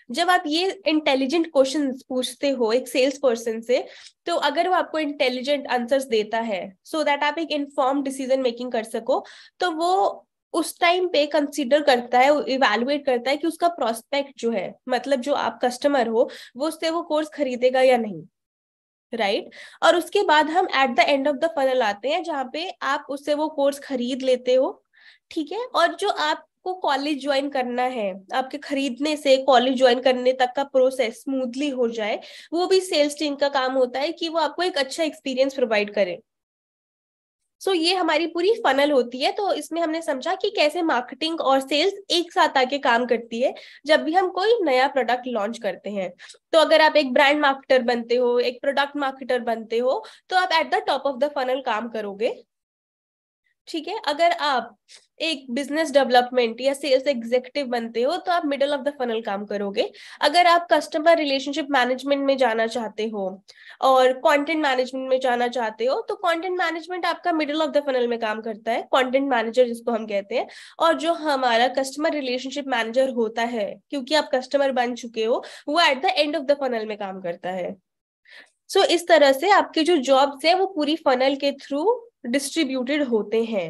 जब आप ये इंटेलिजेंट क्वेश्चंस पूछते हो एक सेल्स पर्सन से, तो अगर वो आपको इंटेलिजेंट आंसर्स देता है, सो दैट आप एक इन्फॉर्म डिसीजन मेकिंग कर सको, तो वो उस टाइम पे कंसीडर करता है, इवैल्युएट करता है कि उसका प्रोस्पेक्ट जो है, मतलब जो आप कस्टमर हो, वो उससे वो कोर्स खरीदेगा या नहीं, राइट। और उसके बाद हम eight the end of the funnel आते हैं, जहां पे आप उससे वो कोर्स खरीद लेते हो, ठीक है। और जो आप आपको कॉलेज ज्वाइन करना है, आपके खरीदने से कॉलेज ज्वाइन करने तक का प्रोसेस स्मूथली हो जाए, वो भी सेल्स टीम का काम होता है कि वो आपको एक अच्छा एक्सपीरियंस प्रोवाइड करे। सो ये हमारी पूरी फनल होती है। तो इसमें हमने समझा कि कैसे मार्केटिंग और सेल्स एक साथ आके काम करती है जब भी हम कोई नया प्रोडक्ट लॉन्च करते हैं। तो अगर आप एक ब्रांड मार्केटर बनते हो, एक प्रोडक्ट मार्केटर बनते हो, तो आप eight the top of the funnel काम करोगे। ठीक है, अगर आप एक बिजनेस डेवलपमेंट या सेल्स एग्जीक्यूटिव बनते हो तो आप मिडिल ऑफ द फनल काम करोगे। अगर आप कस्टमर रिलेशनशिप मैनेजमेंट में जाना चाहते हो और कंटेंट मैनेजमेंट में जाना चाहते हो, तो कंटेंट मैनेजमेंट आपका मिडिल ऑफ द फनल में काम करता है, कंटेंट मैनेजर जिसको हम कहते हैं। और जो हमारा कस्टमर रिलेशनशिप मैनेजर होता है, क्योंकि आप कस्टमर बन चुके हो, वो eight the end of the funnel में काम करता है। सो इस तरह से आपके जो जॉब्स है वो पूरी फनल के थ्रू डिस्ट्रीब्यूटेड होते हैं।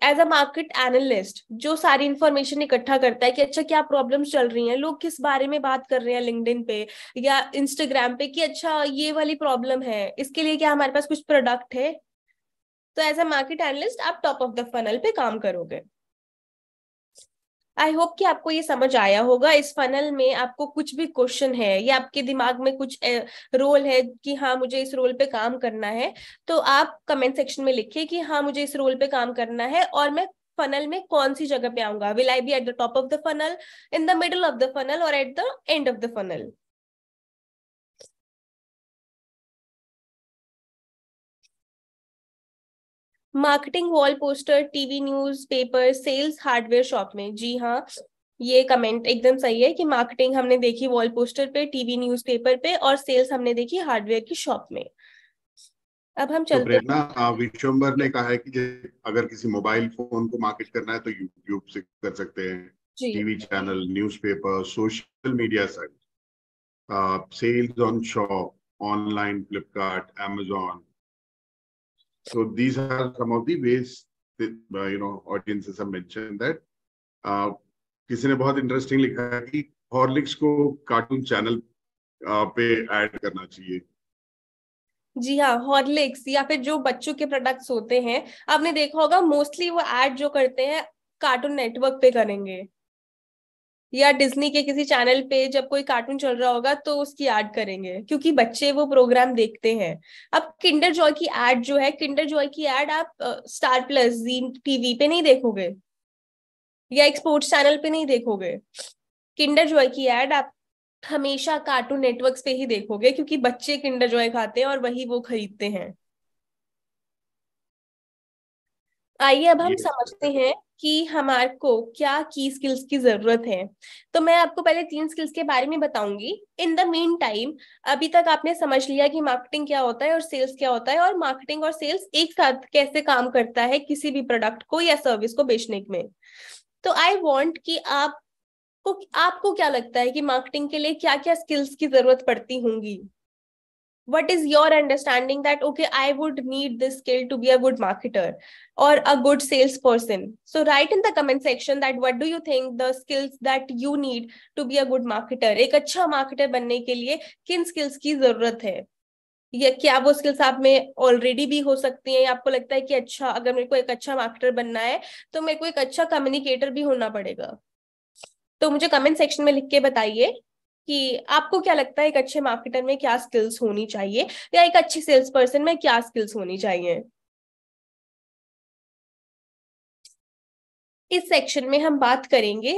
एज अ मार्केट एनालिस्ट जो सारी इंफॉर्मेशन इकट्ठा करता है कि अच्छा क्या प्रॉब्लम्स चल रही हैं, लोग किस बारे में बात कर रहे हैं लिंक्डइन पे या इंस्टाग्राम पे, कि अच्छा ये वाली प्रॉब्लम है, इसके लिए क्या हमारे पास कुछ प्रोडक्ट है। तो एज अ मार्केट एनालिस्ट आप टॉप ऑफ द फनल पे काम करोगे। आई होप कि आपको ये समझ आया होगा। इस फनल में आपको कुछ भी क्वेश्चन है या आपके दिमाग में कुछ रोल है कि हाँ मुझे इस रोल पे काम करना है, तो आप कमेंट सेक्शन में लिखिए कि हाँ मुझे इस रोल पे काम करना है और मैं फनल में कौन सी जगह पे आऊंगा। Will I be at the top of the funnel, in the middle of the funnel और at the end of the funnel. Marketing wall poster, TV news paper, sales hardware shop में। जी हाँ, ये कमेंट एकदम सही है कि marketing हमने देखी वॉल पोस्टर पे, टीवी न्यूज पेपर पे, और सेल्स हमने देखी हार्डवेयर की शॉप में। अब हम तो चलते प्रेरणा, विश्वम्बर ने कहा है कि अगर किसी मोबाइल फोन को मार्केट करना है तो यूट्यूब से कर सकते हैं, जी। TV channel, newspaper, social media site, sales on shop, online, Flipkart, Amazon. So these are some of the ways that, audiences have mentioned that. किसी ने बहुत इंटरेस्टिंग लिखा है कि हॉर्लिक्स को कार्टून चैनल पे ऐड करना चाहिए। जी हाँ, हॉर्लिक्स या फिर जो बच्चों के प्रोडक्ट्स होते हैं, आपने देखा होगा मोस्टली वो एड जो करते हैं कार्टून नेटवर्क पे करेंगे या डिज्नी के किसी चैनल पे जब कोई कार्टून चल रहा होगा तो उसकी ऐड करेंगे, क्योंकि बच्चे वो प्रोग्राम देखते हैं। अब किंडर जॉय की ऐड जो है, किंडर जॉय की ऐड आप स्टार प्लस, जी टीवी पे नहीं देखोगे या एक स्पोर्ट्स चैनल पे नहीं देखोगे। किंडर जॉय की ऐड आप हमेशा कार्टून नेटवर्क्स पे ही देखोगे, क्योंकि बच्चे किंडर जॉय खाते हैं और वही वो खरीदते हैं। आइए अब हम ये समझते हैं कि हमारे को क्या की स्किल्स की जरूरत है। तो मैं आपको पहले 3 स्किल्स के बारे में बताऊंगी। इन द मीन टाइम अभी तक आपने समझ लिया कि मार्केटिंग क्या होता है और सेल्स क्या होता है, और मार्केटिंग और सेल्स एक साथ कैसे काम करता है किसी भी प्रोडक्ट को या सर्विस को बेचने में। तो आई वांट कि आपको क्या लगता है कि मार्केटिंग के लिए क्या क्या स्किल्स की जरूरत पड़ती होंगी। What is your understanding that okay, I would need this skill to be a good marketer or a good salesperson? So write in the comment section that what do you think the skills that you need to be a good marketer? एक अच्छा marketer बनने के लिए किन skills की जरूरत है, या क्या वो स्किल्स आप में ऑलरेडी भी हो सकती हैं, या आपको लगता है कि अच्छा अगर मेरे को एक अच्छा मार्केटर बनना है तो मेरे को एक अच्छा कम्युनिकेटर भी होना पड़ेगा। तो मुझे कमेंट सेक्शन में लिख के बताइए कि आपको क्या लगता है एक अच्छे मार्केटर में क्या स्किल्स होनी चाहिए, या एक अच्छे सेल्स पर्सन में क्या स्किल्स होनी चाहिए। इस सेक्शन में हम बात करेंगे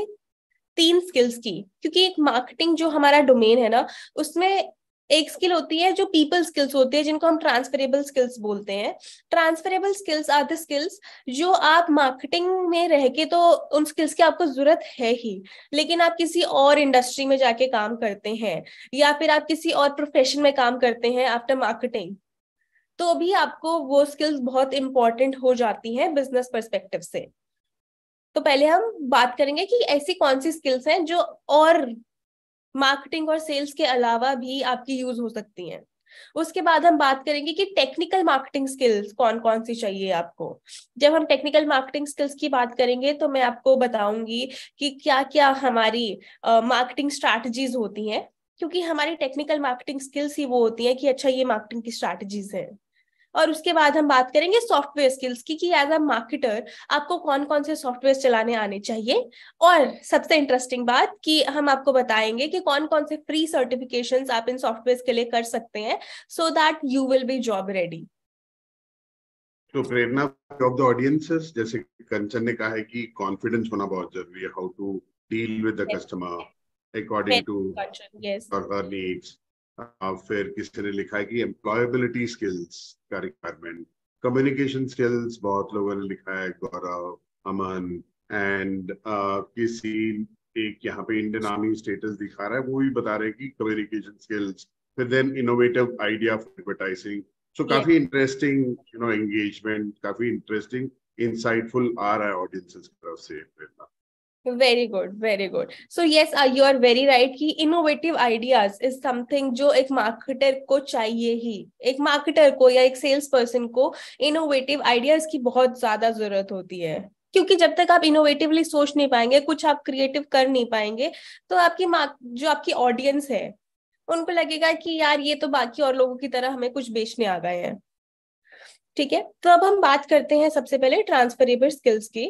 3 स्किल्स की, क्योंकि एक मार्केटिंग जो हमारा डोमेन है ना, उसमें एक स्किल होती है जो पीपल स्किल्स होती है, जिनको हम ट्रांसफरेबल स्किल्स बोलते हैं। Transferable skills are the skills जो आप मार्केटिंग में रह के तो उन स्किल्स की आपको जरूरत है ही, लेकिन आप किसी और इंडस्ट्री में जाके काम करते हैं या फिर आप किसी और प्रोफेशन में काम करते हैं आफ्टर मार्केटिंग, तो भी आपको वो स्किल्स बहुत इंपॉर्टेंट हो जाती हैं बिजनेस पर्सपेक्टिव से। तो पहले हम बात करेंगे कि ऐसी कौन सी स्किल्स हैं जो और मार्केटिंग और सेल्स के अलावा भी आपकी यूज हो सकती हैं। उसके बाद हम बात करेंगे कि टेक्निकल मार्केटिंग स्किल्स कौन कौन सी चाहिए आपको। जब हम टेक्निकल मार्केटिंग स्किल्स की बात करेंगे तो मैं आपको बताऊंगी कि क्या क्या हमारी मार्केटिंग स्ट्रैटेजीज होती हैं, क्योंकि हमारी टेक्निकल मार्केटिंग स्किल्स ही वो होती हैं कि अच्छा ये मार्केटिंग की स्ट्रैटेजीज हैं। और उसके बाद हम बात करेंगे सॉफ्टवेयर स्किल्स की, कि एज अ मार्केटर आपको कौन कौन से सॉफ्टवेयर चलाने आने चाहिए। और सबसे इंटरेस्टिंग बात कि हम आपको बताएंगे कि कौन कौन से फ्री सर्टिफिकेशंस आप इन सॉफ्टवेयर के लिए कर सकते हैं, so that you will B job ready. तो प्रेरणा, ऑफ द ऑडियंसेस, जैसे कंचन ने कहा है कि कॉन्फिडेंस होना बहुत जरूरी है, how to deal with the customer according to his. और हर नीड्स। फिर किसी ने लिखा है कि एम्प्लॉयबिलिटी स्किल्स का रिक्वायरमेंट, कम्युनिकेशन स्किल्स बहुत लोगों ने लिखा है, गौरव, अमन, एंड किसी एक यहाँ पे इंडियन आर्मी स्टेटस दिखा रहा है, वो भी बता रहे हैं कि कम्युनिकेशन स्किल्स। फिर then innovative idea for advertising. So काफी इंटरेस्टिंग एंगेजमेंट, काफी इंटरेस्टिंग इंसाइटफुल आ रहा है ऑडियंसेस की तरफ से Prerna. Very good, very good. So yes, you are very right कि इनोवेटिव आइडियाज इज समथिंग जो एक मार्केटर को चाहिए ही। एक मार्केटर को या एक सेल्स पर्सन को इनोवेटिव आइडियाज की बहुत ज्यादा जरूरत होती है, क्योंकि जब तक आप इनोवेटिवली सोच नहीं पाएंगे, कुछ आप क्रिएटिव कर नहीं पाएंगे, तो आपकी जो आपकी ऑडियंस है उनको लगेगा कि यार ये तो बाकी और लोगों की तरह हमें कुछ बेचने आ गए हैं। ठीक है, तो अब हम बात करते हैं सबसे पहले ट्रांसफरेबल स्किल्स की।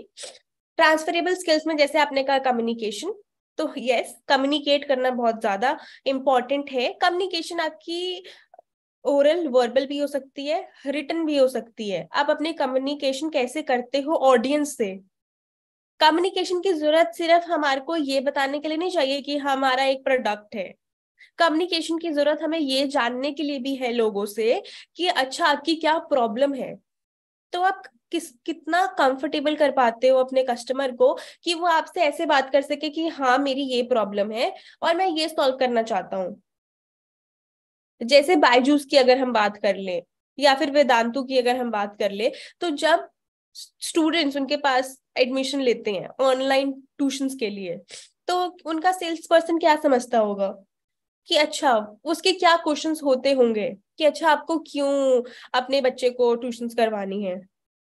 ट्रांसफरेबल स्किल्स में जैसे आपने कहा कम्युनिकेशन, तो यस, कम्युनिकेट करना बहुत ज्यादा इंपॉर्टेंट है। कम्युनिकेशन आपकी ओरल वर्बल भी हो सकती है, रिटन भी हो सकती है। आप अपने कम्युनिकेशन कैसे करते हो ऑडियंस से। कम्युनिकेशन की जरूरत सिर्फ हमारे को ये बताने के लिए नहीं चाहिए कि हमारा एक प्रोडक्ट है। कम्युनिकेशन की जरूरत हमें ये जानने के लिए भी है लोगों से कि अच्छा आपकी क्या प्रॉब्लम है। तो आप कितना कंफर्टेबल कर पाते हो अपने कस्टमर को कि वो आपसे ऐसे बात कर सके कि हाँ मेरी ये प्रॉब्लम है और मैं ये सॉल्व करना चाहता हूँ। जैसे बायजूस की अगर हम बात कर ले या फिर वेदांतु की अगर हम बात कर ले, तो जब स्टूडेंट्स उनके पास एडमिशन लेते हैं ऑनलाइन ट्यूशंस के लिए, तो उनका सेल्स पर्सन क्या समझता होगा कि अच्छा उसके क्या क्वेश्चंस होते होंगे कि अच्छा आपको क्यों अपने बच्चे को ट्यूशंस करवानी है।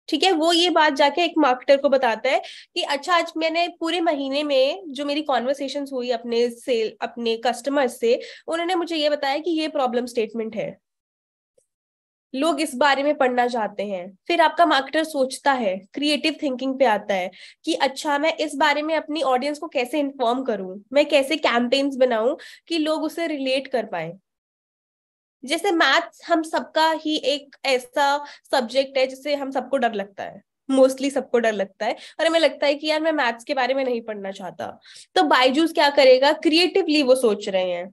ठीक है, वो ये बात जाके एक मार्केटर को बताता है कि अच्छा आज मैंने पूरे महीने में जो मेरी कॉन्वर्सेशंस हुई अपने कस्टमर से, उन्होंने मुझे ये बताया कि ये प्रॉब्लम स्टेटमेंट है। लोग इस बारे में पढ़ना चाहते हैं। फिर आपका मार्केटर सोचता है, क्रिएटिव थिंकिंग पे आता है कि अच्छा मैं इस बारे में अपनी ऑडियंस को कैसे इन्फॉर्म करूं, मैं कैसे कैंपेन्स बनाऊं कि लोग उसे रिलेट कर पाए। जैसे मैथ्स हम सबका ही एक ऐसा सब्जेक्ट है जिससे हम सबको डर लगता है, मोस्टली सबको डर लगता है, और हमें लगता है कि यार मैं मैथ्स के बारे में नहीं पढ़ना चाहता। तो बायजूस क्या करेगा, क्रिएटिवली वो सोच रहे हैं।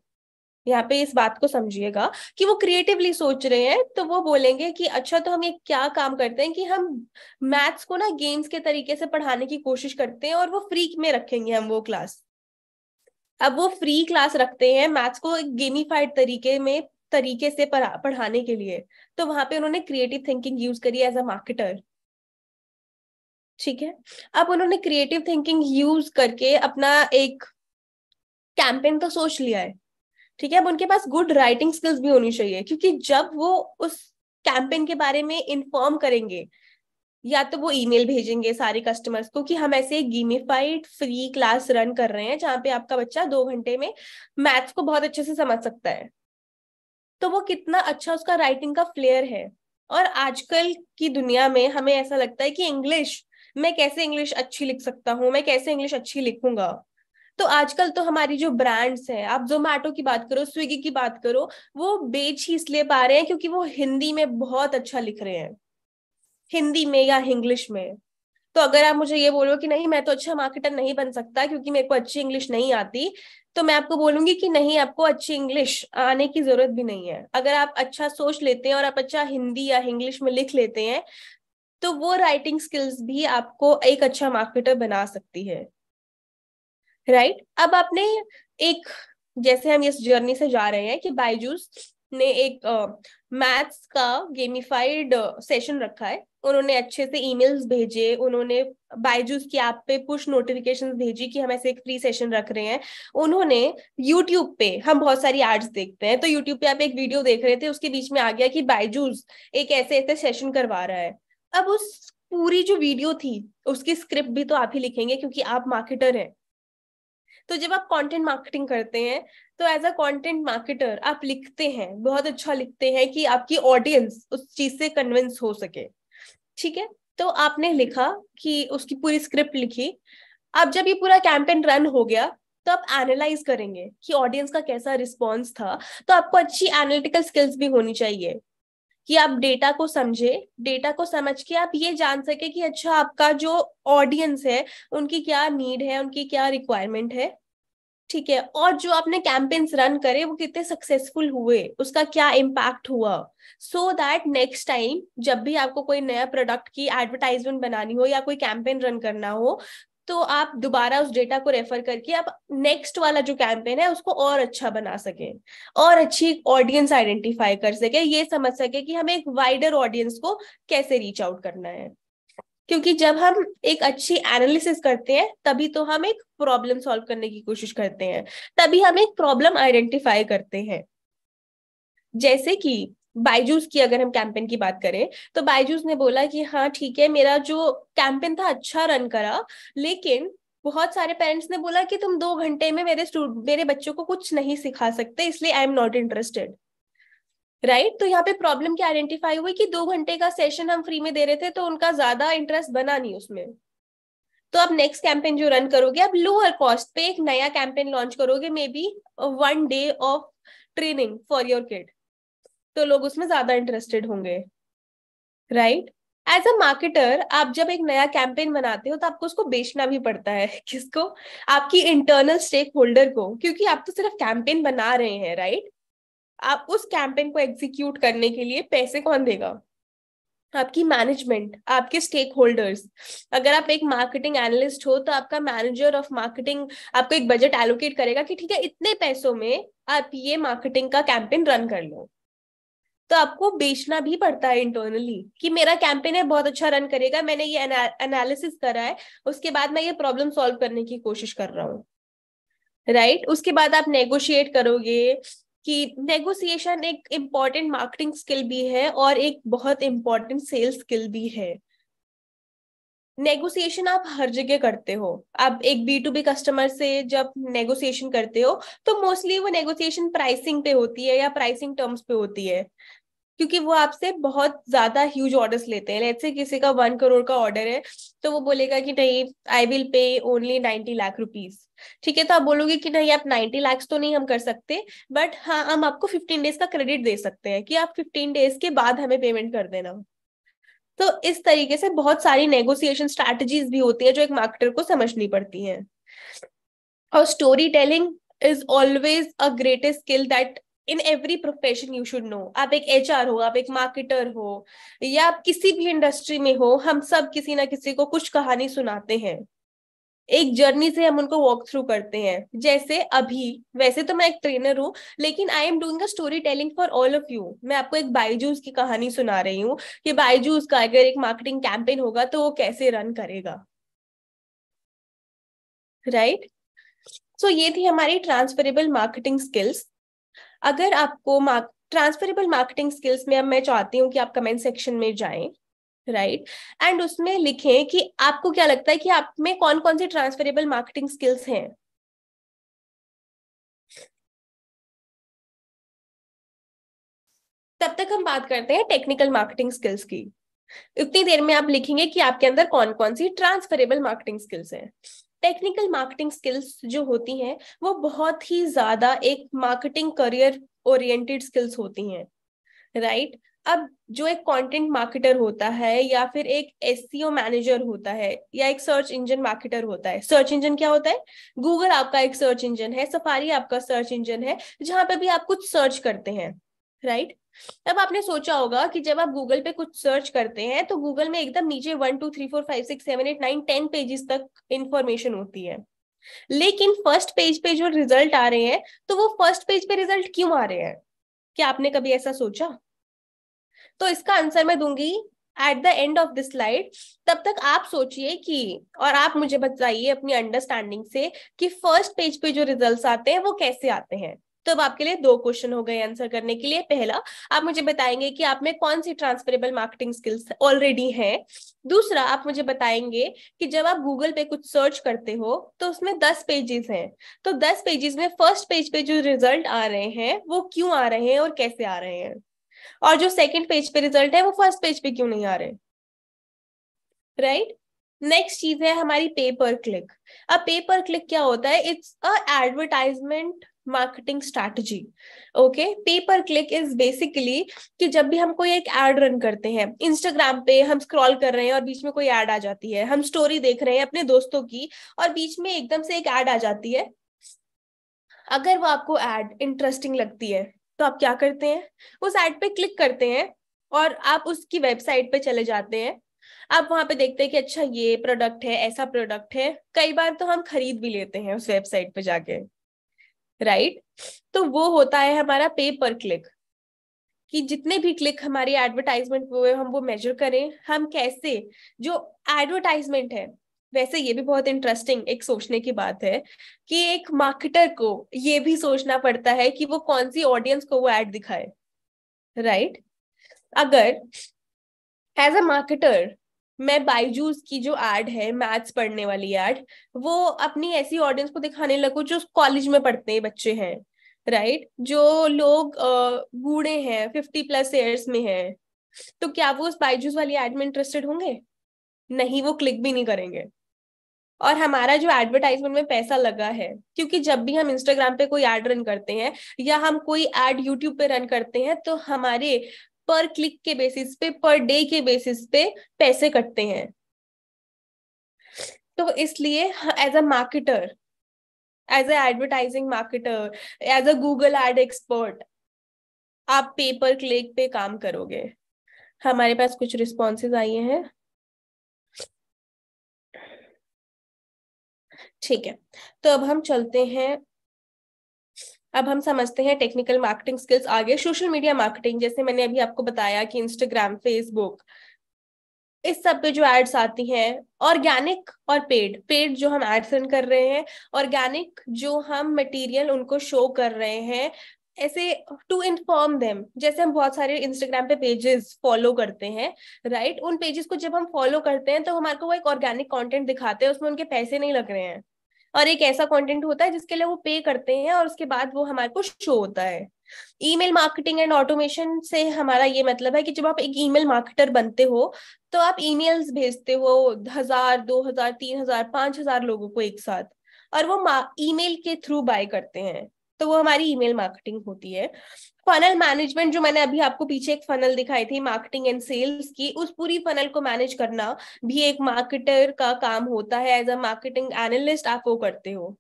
यहाँ पे इस बात को समझिएगा कि वो क्रिएटिवली सोच रहे हैं, तो वो बोलेंगे कि अच्छा तो हम ये क्या काम करते हैं कि हम मैथ्स को ना गेम्स के तरीके से पढ़ाने की कोशिश करते हैं और वो फ्री में रखेंगे हम वो क्लास। अब वो फ्री क्लास रखते हैं मैथ्स को एक गेमिफाइड तरीके से पढ़ाने के लिए। तो वहां पे उन्होंने क्रिएटिव थिंकिंग यूज करी एज अ मार्केटर। ठीक है, अब उन्होंने क्रिएटिव थिंकिंग यूज करके अपना एक कैंपेन तो सोच लिया है। ठीक है, अब उनके पास गुड राइटिंग स्किल्स भी होनी चाहिए, क्योंकि जब वो उस कैंपेन के बारे में इन्फॉर्म करेंगे, या तो वो ईमेल भेजेंगे सारे कस्टमर्स को कि हम ऐसे एक गेमिफाइड फ्री क्लास रन कर रहे हैं जहां पे आपका बच्चा 2 घंटे में मैथ्स को बहुत अच्छे से समझ सकता है। तो वो कितना अच्छा उसका राइटिंग का फ्लेयर है। और आजकल की दुनिया में हमें ऐसा लगता है कि इंग्लिश, मैं कैसे इंग्लिश अच्छी लिख सकता हूँ, मैं कैसे इंग्लिश अच्छी लिखूंगा। तो आजकल तो हमारी जो ब्रांड्स हैं, आप जोमैटो की बात करो, स्विगी की बात करो, वो बेच ही इसलिए पा रहे हैं क्योंकि वो हिंदी में बहुत अच्छा लिख रहे हैं, हिंदी में या इंग्लिश में। तो अगर आप मुझे ये बोलो कि नहीं मैं तो अच्छा मार्केटर नहीं बन सकता क्योंकि मेरे को अच्छी इंग्लिश नहीं आती, तो मैं आपको बोलूंगी कि नहीं, आपको अच्छी इंग्लिश आने की जरूरत भी नहीं है। अगर आप अच्छा सोच लेते हैं और आप अच्छा हिंदी या इंग्लिश में लिख लेते हैं, तो वो राइटिंग स्किल्स भी आपको एक अच्छा मार्केटर बना सकती है। राइट, अब आपने एक, जैसे हम इस जर्नी से जा रहे हैं कि बायजूस ने एक मैथ्स का गेमिफाइड सेशन रखा है, उन्होंने अच्छे से ईमेल्स भेजे, उन्होंने बायजूस की ऐप पे पुश नोटिफिकेशंस भेजी कि हम ऐसे एक फ्री सेशन रख रहे हैं। उन्होंने यूट्यूब पे, हम बहुत सारी एड्स देखते हैं, तो यूट्यूब पे आप एक वीडियो देख रहे थे, उसके बीच में आ गया कि बायजूस एक ऐसे ऐसे सेशन करवा रहा है। अब उस पूरी जो वीडियो थी उसकी स्क्रिप्ट भी तो आप ही लिखेंगे क्योंकि आप मार्केटर हैं। तो जब आप कंटेंट मार्केटिंग करते हैं तो एज अ कंटेंट मार्केटर आप लिखते हैं, बहुत अच्छा लिखते हैं कि आपकी ऑडियंस उस चीज से कन्विंस हो सके। ठीक है, तो आपने लिखा कि उसकी पूरी स्क्रिप्ट लिखी। अब जब ये पूरा कैंपेन रन हो गया तो आप एनालाइज करेंगे कि ऑडियंस का कैसा रिस्पॉन्स था। तो आपको अच्छी एनालिटिकल स्किल्स भी होनी चाहिए कि आप डेटा को समझे, डेटा को समझ के आप ये जान सके कि अच्छा आपका जो ऑडियंस है उनकी क्या नीड है, उनकी क्या रिक्वायरमेंट है। ठीक है, और जो आपने कैंपेन्स रन करे वो कितने सक्सेसफुल हुए, उसका क्या इम्पैक्ट हुआ, सो दैट नेक्स्ट टाइम जब भी आपको कोई नया प्रोडक्ट की एडवर्टाइजमेंट बनानी हो या कोई कैंपेन रन करना हो तो आप दोबारा उस डेटा को रेफर करके आप नेक्स्ट वाला जो कैंपेन है उसको और अच्छा बना सके और अच्छी ऑडियंस आइडेंटिफाई कर सके, ये समझ सके कि हमें एक वाइडर ऑडियंस को कैसे रीच आउट करना है। क्योंकि जब हम एक अच्छी एनालिसिस करते हैं तभी तो हम एक प्रॉब्लम सॉल्व करने की कोशिश करते हैं, तभी हम एक प्रॉब्लम आइडेंटिफाई करते हैं। जैसे कि बायजूस की अगर हम कैंपेन की बात करें तो बायजूस ने बोला कि हाँ ठीक है, मेरा जो कैंपेन था अच्छा रन करा, लेकिन बहुत सारे पेरेंट्स ने बोला कि तुम 2 घंटे में मेरे बच्चों को कुछ नहीं सिखा सकते, इसलिए I am not interested. Right, तो यहाँ पे प्रॉब्लम क्या आइडेंटिफाई हुई कि 2 घंटे का सेशन हम फ्री में दे रहे थे तो उनका ज्यादा इंटरेस्ट बना नहीं उसमें। तो आप नेक्स्ट कैंपेन जो रन करोगे आप लोअर कॉस्ट पे एक नया कैंपेन लॉन्च करोगे, may be 1 day of training for your kid, तो लोग उसमें ज्यादा इंटरेस्टेड होंगे। राइट, एज अ मार्केटर आप जब एक नया कैंपेन बनाते हो तो आपको उसको बेचना भी पड़ता है किसको, आपकी इंटरनल स्टेक होल्डर को, क्योंकि आप तो सिर्फ कैंपेन बना रहे हैं। राइट, आप उस कैंपेन को एग्जीक्यूट करने के लिए पैसे कौन देगा, आपकी मैनेजमेंट, आपके स्टेक होल्डर्स। अगर आप एक मार्केटिंग एनालिस्ट हो तो आपका मैनेजर ऑफ मार्केटिंग आपको एक बजट एलोकेट करेगा कि ठीक है इतने पैसों में आप ये मार्केटिंग का कैंपेन रन कर लो। तो आपको बेचना भी पड़ता है इंटरनली कि मेरा कैंपेन है बहुत अच्छा रन करेगा, मैंने ये एनालिसिस करा है, उसके बाद मैं ये प्रॉब्लम सॉल्व करने की कोशिश कर रहा हूँ। राइट, उसके बाद आप नेगोशिएट करोगे कि नेगोशिएशन एक इम्पॉर्टेंट मार्केटिंग स्किल भी है और एक बहुत इंपॉर्टेंट सेल्स स्किल भी है। नेगोशिएशन आप हर जगह करते हो, आप एक B2B कस्टमर से जब नेगोशिएशन करते हो तो मोस्टली वो नेगोशिएशन प्राइसिंग पे होती है या प्राइसिंग टर्म्स पे होती है, क्योंकि वो आपसे बहुत ज्यादा ह्यूज ऑर्डर्स लेते हैं। लेट्स से किसी का 1 करोड़ का ऑर्डर है तो वो बोलेगा कि नहीं I will pay only 90 lakh rupees. ठीक है, तो आप बोलोगे कि नहीं आप 90 लाख तो नहीं हम कर सकते, बट हाँ हम आपको 15 डेज का क्रेडिट दे सकते हैं कि आप 15 डेज के बाद हमें पेमेंट कर देना। तो इस तरीके से बहुत सारी नेगोशिएशन स्ट्रैटेजीज भी होती है जो एक मार्केटर को समझनी पड़ती हैं। और story telling is always a greatest skill that in every profession you should know. आप एक HR हो, आप एक मार्केटर हो, या आप किसी भी इंडस्ट्री में हो, हम सब किसी ना किसी को कुछ कहानी सुनाते हैं, एक जर्नी से हम उनको वॉक थ्रू करते हैं। जैसे अभी वैसे तो मैं एक ट्रेनर हूँ लेकिन I am doing a story telling for all of you. मैं आपको एक बायजूस की कहानी सुना रही हूँ कि बायजूस का अगर एक मार्केटिंग कैंपेन होगा तो वो कैसे रन करेगा। राइट, सो ये थी हमारी ट्रांसफरेबल मार्केटिंग स्किल्स। अगर आपको ट्रांसफरेबल मार्केटिंग स्किल्स में अब मैं चाहती हूँ कि आप कमेंट सेक्शन में जाएं, राइट, एंड उसमें लिखें कि आपको क्या लगता है कि आप में कौन कौन सी ट्रांसफरेबल मार्केटिंग स्किल्स हैं। तब तक हम बात करते हैं टेक्निकल मार्केटिंग स्किल्स की। उतनी देर में आप लिखेंगे कि आपके अंदर कौन कौन सी ट्रांसफरेबल मार्केटिंग स्किल्स हैं। टेक्निकल मार्केटिंग स्किल्स जो होती हैं वो बहुत ही ज्यादा एक मार्केटिंग करियर ओरिएंटेड स्किल्स होती हैं। राइट, अब जो एक कंटेंट मार्केटर होता है या फिर एक SEO मैनेजर होता है या एक सर्च इंजन मार्केटर होता है। सर्च इंजन क्या होता है, गूगल आपका एक सर्च इंजन है, सफारी आपका सर्च इंजन है जहां पे भी आप कुछ सर्च करते हैं। राइट, अब आपने सोचा होगा कि जब आप गूगल पे कुछ सर्च करते हैं तो गूगल में एकदम नीचे 1 2 3 4 5 6 7 8 9 10 पेजेस तक इंफॉर्मेशन होती है, लेकिन फर्स्ट पेज पे जो रिजल्ट आ रहे हैं तो वो फर्स्ट पेज पे रिजल्ट क्यों आ रहे हैं, क्या आपने कभी ऐसा सोचा। तो इसका आंसर मैं दूंगी eight the end of this slide. तब तक आप सोचिए कि और आप मुझे बताइए अपनी अंडरस्टैंडिंग से कि फर्स्ट पेज पे जो रिजल्ट्स आते हैं वो कैसे आते हैं। तो अब आपके लिए 2 क्वेश्चन हो गए आंसर करने के लिए। पहला, आप मुझे बताएंगे कि आप में कौन सी ट्रांसफरेबल मार्केटिंग स्किल्स ऑलरेडी हैं। दूसरा, आप मुझे बताएंगे कि जब आप गूगल पे कुछ सर्च करते हो तो उसमें 10 पेजेस हैं, तो 10 पेजेस में फर्स्ट पेज पे जो रिजल्ट आ रहे हैं वो क्यों आ रहे हैं और कैसे आ रहे हैं, और जो सेकंड पेज पे रिजल्ट है वो फर्स्ट पेज पे क्यों नहीं आ रहे, राइट। नेक्स्ट चीज है हमारी पे पर क्लिक। अब पे पर क्लिक क्या होता है? It's a advertisement marketing strategy. Okay, पे पर क्लिक इज बेसिकली कि जब भी हम कोई एक एड रन करते हैं, इंस्टाग्राम पे हम स्क्रॉल कर रहे हैं और बीच में कोई एड आ जाती है, हम स्टोरी देख रहे हैं अपने दोस्तों की और बीच में एकदम से एक एड आ जाती है, अगर वो आपको एड इंटरेस्टिंग लगती है तो आप क्या करते हैं? उस एड पे क्लिक करते हैं और आप उसकी वेबसाइट पे चले जाते हैं। आप वहां पे देखते हैं कि अच्छा ये प्रोडक्ट है, ऐसा प्रोडक्ट है, कई बार तो हम खरीद भी लेते हैं उस वेबसाइट पे जाके, राइट। तो वो होता है हमारा पे पर क्लिक, कि जितने भी क्लिक हमारी एडवर्टाइजमेंट हुए हम वो मेजर करें, हम कैसे जो एडवर्टाइजमेंट है। वैसे ये भी बहुत इंटरेस्टिंग एक सोचने की बात है कि एक मार्केटर को ये भी सोचना पड़ता है कि वो कौन सी ऑडियंस को वो एड दिखाए, राइट। अगर एज अ मार्केटर मैं बायजूस की जो एड है, मैथ्स पढ़ने वाली एड, वो अपनी ऐसी ऑडियंस को दिखाने लगूं जो कॉलेज में पढ़ते हैं बच्चे हैं, राइट, जो लोग बूढ़े हैं, 50+ ईयर्स में हैं, तो क्या वो उस बायजूस वाली एड में इंटरेस्टेड होंगे? नहीं, वो क्लिक भी नहीं करेंगे। और हमारा जो एडवर्टाइजमेंट में पैसा लगा है, क्योंकि जब भी हम इंस्टाग्राम पे कोई एड रन करते हैं या हम कोई एड यूट्यूब पे रन करते हैं तो हमारे पर क्लिक के बेसिस पे, पर डे के बेसिस पे पैसे कटते हैं। तो इसलिए as a marketer, as a advertising marketer, as a Google ad expert, आप पे पर क्लिक पे काम करोगे। हमारे पास कुछ रिस्पॉन्सेज आई हैं, ठीक है। तो अब हम चलते हैं, अब हम समझते हैं टेक्निकल मार्केटिंग स्किल्स। आगे सोशल मीडिया मार्केटिंग, जैसे मैंने अभी आपको बताया कि इंस्टाग्राम, फेसबुक, इस सब पे जो एड्स आती हैं, ऑर्गेनिक और पेड, पेड जो हम एड्स रन कर रहे हैं, ऑर्गेनिक जो हम मटेरियल उनको शो कर रहे हैं ऐसे टू इन्फॉर्म देम। जैसे हम बहुत सारे इंस्टाग्राम पे पेजेस फॉलो करते हैं, राइट, उन पेजेस को जब हम फॉलो करते हैं तो हमारे को वो एक ऑर्गेनिक कंटेंट दिखाते हैं, उसमें उनके पैसे नहीं लग रहे हैं, और एक ऐसा कंटेंट होता है जिसके लिए वो पे करते हैं और उसके बाद वो हमारे को शो होता है। ईमेल मार्केटिंग एंड ऑटोमेशन से हमारा ये मतलब है कि जब आप एक ईमेल मार्केटर बनते हो तो आप ईमेल्स भेजते हो 1000, 2000, 3000, 5000 लोगों को एक साथ, और वो ईमेल के थ्रू बाय करते हैं, तो वो हमारी ईमेल मार्केटिंग होती है। फनल मैनेजमेंट, जो मैंने अभी आपको पीछे एक फनल दिखाई थी मार्केटिंग एंड सेल्स की, उस पूरी फनल को मैनेज करना भी एक मार्केटर का काम होता है। एज अ मार्केटिंग एनालिस्ट आप वो करते हो।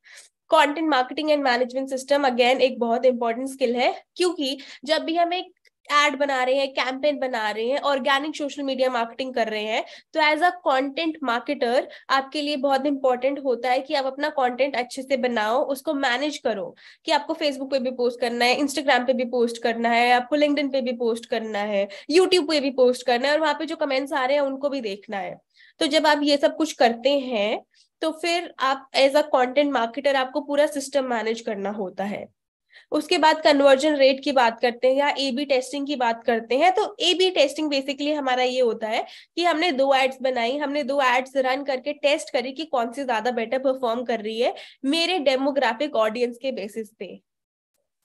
Content marketing and management system again एक बहुत इंपॉर्टेंट स्किल है, क्योंकि जब भी हम एक एड बना रहे हैं, कैंपेन बना रहे हैं, ऑर्गेनिक सोशल मीडिया मार्केटिंग कर रहे हैं, तो एज अ कंटेंट मार्केटर आपके लिए बहुत इंपॉर्टेंट होता है कि आप अपना कंटेंट अच्छे से बनाओ, उसको मैनेज करो, कि आपको फेसबुक पे भी पोस्ट करना है, इंस्टाग्राम पे भी पोस्ट करना है, आपको लिंक्डइन पे भी पोस्ट करना है, यूट्यूब पे भी पोस्ट करना है, और वहां पे जो कमेंट्स आ रहे हैं उनको भी देखना है। तो जब आप ये सब कुछ करते हैं तो फिर आप एज अ कंटेंट मार्केटर आपको पूरा सिस्टम मैनेज करना होता है। उसके बाद कन्वर्जन रेट की बात करते हैं या ए बी टेस्टिंग की बात करते हैं। तो ए बी टेस्टिंग बेसिकली हमारा ये होता है कि हमने 2 एड्स बनाई, हमने 2 एड्स रन करके टेस्ट करी कि कौन सी ज्यादा बेटर परफॉर्म कर रही है मेरे डेमोग्राफिक ऑडियंस के बेसिस पे।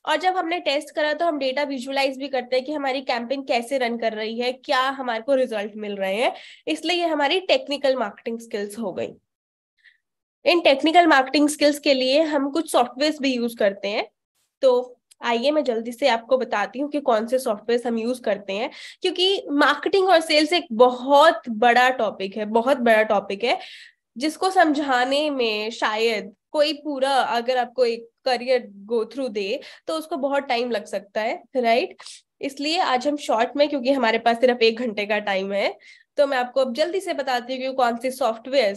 और जब हमने टेस्ट करा तो हम डेटा विजुअलाइज भी करते हैं कि हमारी कैंपेन कैसे रन कर रही है, क्या हमारे को रिजल्ट मिल रहे हैं। इसलिए ये हमारी टेक्निकल मार्केटिंग स्किल्स हो गई। इन टेक्निकल मार्केटिंग स्किल्स के लिए हम कुछ सॉफ्टवेयर भी यूज करते हैं। तो आइए मैं जल्दी से आपको बताती हूँ कि कौन से सॉफ्टवेयर हम यूज करते हैं, क्योंकि मार्केटिंग और सेल्स एक बहुत बड़ा टॉपिक है, बहुत बड़ा टॉपिक है, जिसको समझाने में शायद कोई पूरा, अगर आपको एक करियर गो थ्रू दे तो उसको बहुत टाइम लग सकता है, राइट। इसलिए आज हम शॉर्ट में, क्योंकि हमारे पास सिर्फ 1 घंटे का टाइम है, तो मैं आपको अब जल्दी से बताती हूँ कि कौन से सॉफ्टवेयर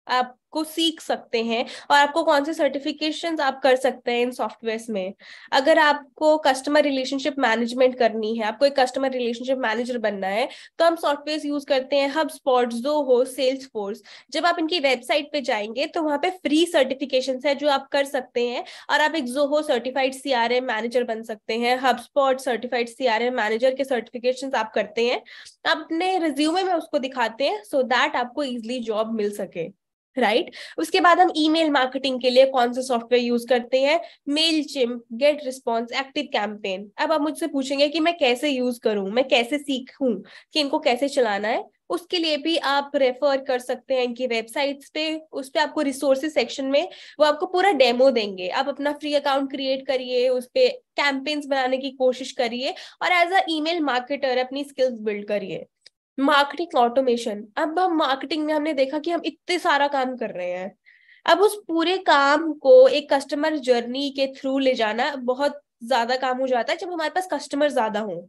आप को सीख सकते हैं और आपको कौन से सर्टिफिकेशंस आप कर सकते हैं इन सॉफ्टवेयर्स में। अगर आपको कस्टमर रिलेशनशिप मैनेजमेंट करनी है, आपको एक कस्टमर रिलेशनशिप मैनेजर बनना है, तो हम सॉफ्टवेयर यूज करते हैं HubSpot, Zoho, Salesforce। जब आप इनकी वेबसाइट पे जाएंगे तो वहां पे फ्री सर्टिफिकेशन है जो आप कर सकते हैं, और आप एक Zoho सर्टिफाइड CRM मैनेजर बन सकते हैं, HubSpot सर्टिफाइड CRM मैनेजर के सर्टिफिकेशन आप करते हैं, आप अपने रिज्यूमे में उसको दिखाते हैं सो दैट आपको इजिली जॉब मिल सके, राइट। उसके बाद हम ईमेल मार्केटिंग के लिए कौन सा सॉफ्टवेयर यूज करते हैं? Mailchimp, get response, active campaign. अब आप मुझसे पूछेंगे कि मैं कैसे यूज करूं, मैं कैसे सीखूं कि इनको कैसे चलाना है। उसके लिए भी आप रेफर कर सकते हैं इनकी वेबसाइट्स पे, उस पे आपको रिसोर्सेज सेक्शन में वो आपको पूरा डेमो देंगे। आप अपना फ्री अकाउंट क्रिएट करिए, उस पे कैंपेन्स बनाने की कोशिश करिए और एज अ ईमेल मार्केटर अपनी स्किल्स बिल्ड करिए। मार्केटिंग ऑटोमेशन, अब हम मार्केटिंग में हमने देखा कि हम इतने सारा काम कर रहे हैं, अब उस पूरे काम को एक कस्टमर जर्नी के थ्रू ले जाना बहुत ज्यादा काम हो जाता है। जब हमारे पास कस्टमर ज्यादा हो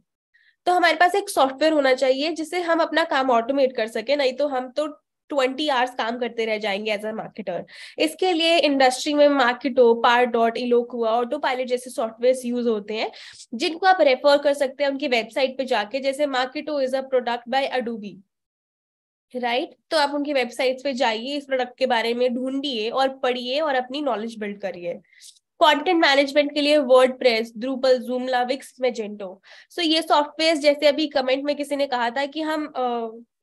तो हमारे पास एक सॉफ्टवेयर होना चाहिए जिससे हम अपना काम ऑटोमेट कर सके, नहीं तो हम तो 20 आवर्स काम करते रह जाएंगे एज अ मार्केटर। इसके लिए इंडस्ट्री में मार्केटो, पार डॉट हुआ, ऑटो पायलट जैसे सॉफ्टवेयर यूज होते हैं जिनको आप रेफर कर सकते हैं उनकी वेबसाइट पे जाके। जैसे Marketo is a product by Adobe, right. तो आप उनकी वेबसाइट्स पे जाइए, इस प्रोडक्ट के बारे में ढूंढिए और पढ़िए और अपनी नॉलेज बिल्ड करिए। कंटेंट मैनेजमेंट के लिए वर्डप्रेस, द्रुपल, जूमला, विक्स, मैजेंटो। सो ये सॉफ्टवेयर, जैसे अभी कमेंट में किसी ने कहा था कि हम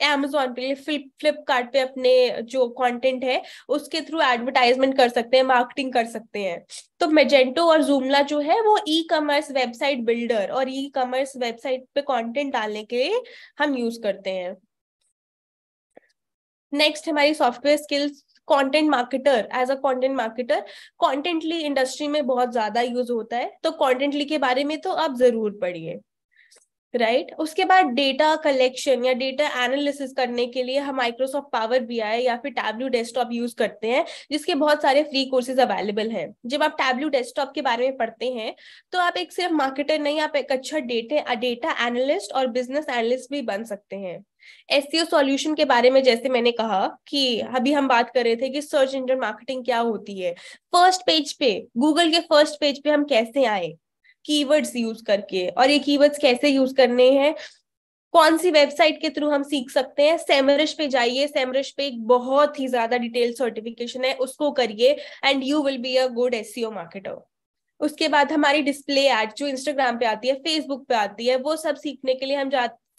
Amazon पे, फ्लिपकार्ट पे अपने जो कंटेंट है उसके थ्रू एडवर्टाइजमेंट कर सकते हैं, मार्केटिंग कर सकते हैं। तो मैजेंटो और जूमला जो है वो ई कॉमर्स वेबसाइट बिल्डर और ई कॉमर्स वेबसाइट पे कंटेंट डालने के लिए हम यूज करते हैं। नेक्स्ट हमारी software skills, content marketer. As a content marketer कंटेंटली इंडस्ट्री में बहुत ज्यादा यूज होता है, तो कंटेंटली के बारे में तो आप जरूर पढ़िए, राइट। उसके बाद डेटा कलेक्शन या डेटा एनालिसिस करने के लिए हम माइक्रोसॉफ्ट पावर BI या फिर टैब्ल्यू डेस्कटॉप यूज करते हैं, जिसके बहुत सारे फ्री कोर्सेज अवेलेबल हैं। जब आप टैब्ल्यू डेस्कटॉप के बारे में पढ़ते हैं तो आप एक सिर्फ मार्केटर नहीं, आप एक अच्छा डेटा एनालिस्ट और बिजनेस एनालिस्ट भी बन सकते हैं। SEO सॉल्यूशन के बारे में जैसे मैंने कहा कि अभी हम बात कर रहे थे कि सर्च इंजन मार्केटिंग क्या होती है, फर्स्ट पेज पे, गूगल के फर्स्ट पेज पे हम कैसे आए कीवर्ड्स यूज करके, और ये कीवर्ड्स कैसे यूज करने हैं, कौन सी वेबसाइट के थ्रू हम सीख सकते हैं। सेमरिश पे जाइए, सेमरिश पे एक बहुत ही ज्यादा डिटेल सर्टिफिकेशन है, उसको करिए and you will be a good SEO marketer. उसके बाद हमारी डिस्प्ले एड जो इंस्टाग्राम पे आती है, फेसबुक पे आती है, वो सब सीखने के लिए हम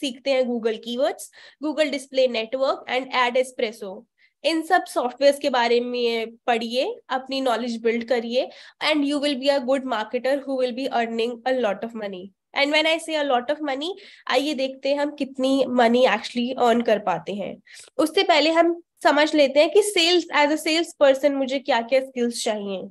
सीखते हैं Google keywords, Google display network and ad espresso. इन सब सॉफ्टवेयर के बारे में पढ़िए, अपनी नॉलेज बिल्ड करिए and you will be a good marketer who will be earning a lot of money. And when I say a lot of money, आइए देखते हैं हम कितनी मनी एक्चुअली अर्न कर पाते हैं। उससे पहले हम समझ लेते हैं कि sales, as a sales person मुझे क्या क्या स्किल्स चाहिए।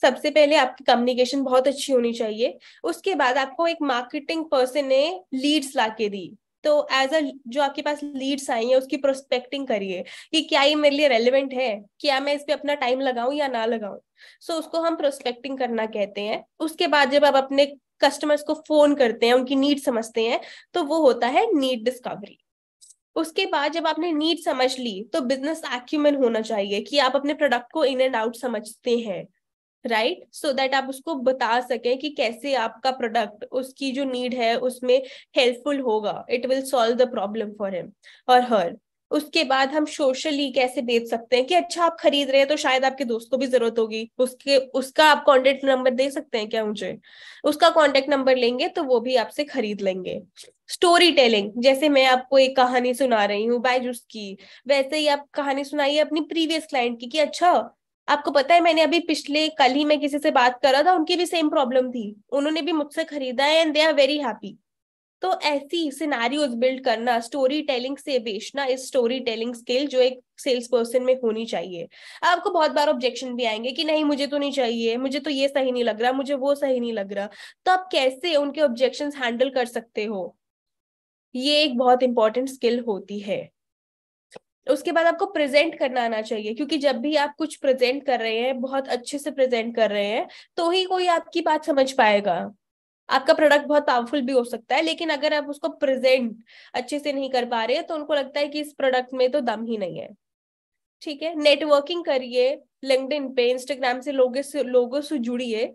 सबसे पहले आपकी कम्युनिकेशन बहुत अच्छी होनी चाहिए। उसके बाद आपको एक मार्केटिंग पर्सन ने लीड्स लाके दी, तो एज अ जो आपके पास लीड्स आई है उसकी प्रोस्पेक्टिंग करिए कि क्या ये मेरे लिए रेलेवेंट है, क्या मैं इस पे अपना टाइम लगाऊं या ना लगाऊं। सो उसको हम प्रोस्पेक्टिंग करना कहते हैं। उसके बाद जब आप अपने कस्टमर्स को फोन करते हैं, उनकी नीड समझते हैं, तो वो होता है नीड डिस्कवरी। उसके बाद जब आपने नीड समझ ली तो बिजनेस एक्यूमेन होना चाहिए कि आप अपने प्रोडक्ट को इन एंड आउट समझते हैं, राइट, सो दैट आप उसको बता सकें कि कैसे आपका प्रोडक्ट उसकी जो नीड है उसमें हेल्पफुल होगा, it will solve the problem for him और हर। उसके बाद हम सोशली कैसे बेच सकते हैं कि अच्छा आप खरीद रहे हैं तो शायद आपके दोस्त को भी जरूरत होगी, उसका आप कॉन्टेक्ट नंबर दे सकते हैं क्या मुझे, उसका कॉन्टेक्ट नंबर लेंगे तो वो भी आपसे खरीद लेंगे। स्टोरी टेलिंग, जैसे मैं आपको एक कहानी सुना रही हूँ बायजूस की, वैसे ही आप कहानी सुनाइए अपनी प्रीवियस क्लाइंट की कि अच्छा आपको पता है मैंने अभी पिछले कल ही मैं किसी से बात कर रहा था, उनकी भी सेम प्रॉब्लम थी, उन्होंने भी मुझसे खरीदा है and they are very happy. तो ऐसी सिनेरियोज बिल्ड करना, स्टोरी टेलिंग से बेचना इस स्टोरी टेलिंग स्किल जो एक सेल्स पर्सन में होनी चाहिए। आपको बहुत बार ऑब्जेक्शन भी आएंगे कि नहीं मुझे तो नहीं चाहिए, मुझे तो ये सही नहीं लग रहा, मुझे वो सही नहीं लग रहा। तो आप कैसे उनके ऑब्जेक्शंस हैंडल कर सकते हो, ये एक बहुत इंपॉर्टेंट स्किल होती है। उसके बाद आपको प्रेजेंट करना आना चाहिए, क्योंकि जब भी आप कुछ प्रेजेंट कर रहे हैं, बहुत अच्छे से प्रेजेंट कर रहे हैं, तो ही कोई आपकी बात समझ पाएगा। आपका प्रोडक्ट बहुत पावरफुल भी हो सकता है, लेकिन अगर आप उसको प्रेजेंट अच्छे से नहीं कर पा रहे तो उनको लगता है कि इस प्रोडक्ट में तो दम ही नहीं है। ठीक है, नेटवर्किंग करिए, लिंक्डइन पे, इंस्टाग्राम से लोगों से जुड़िए,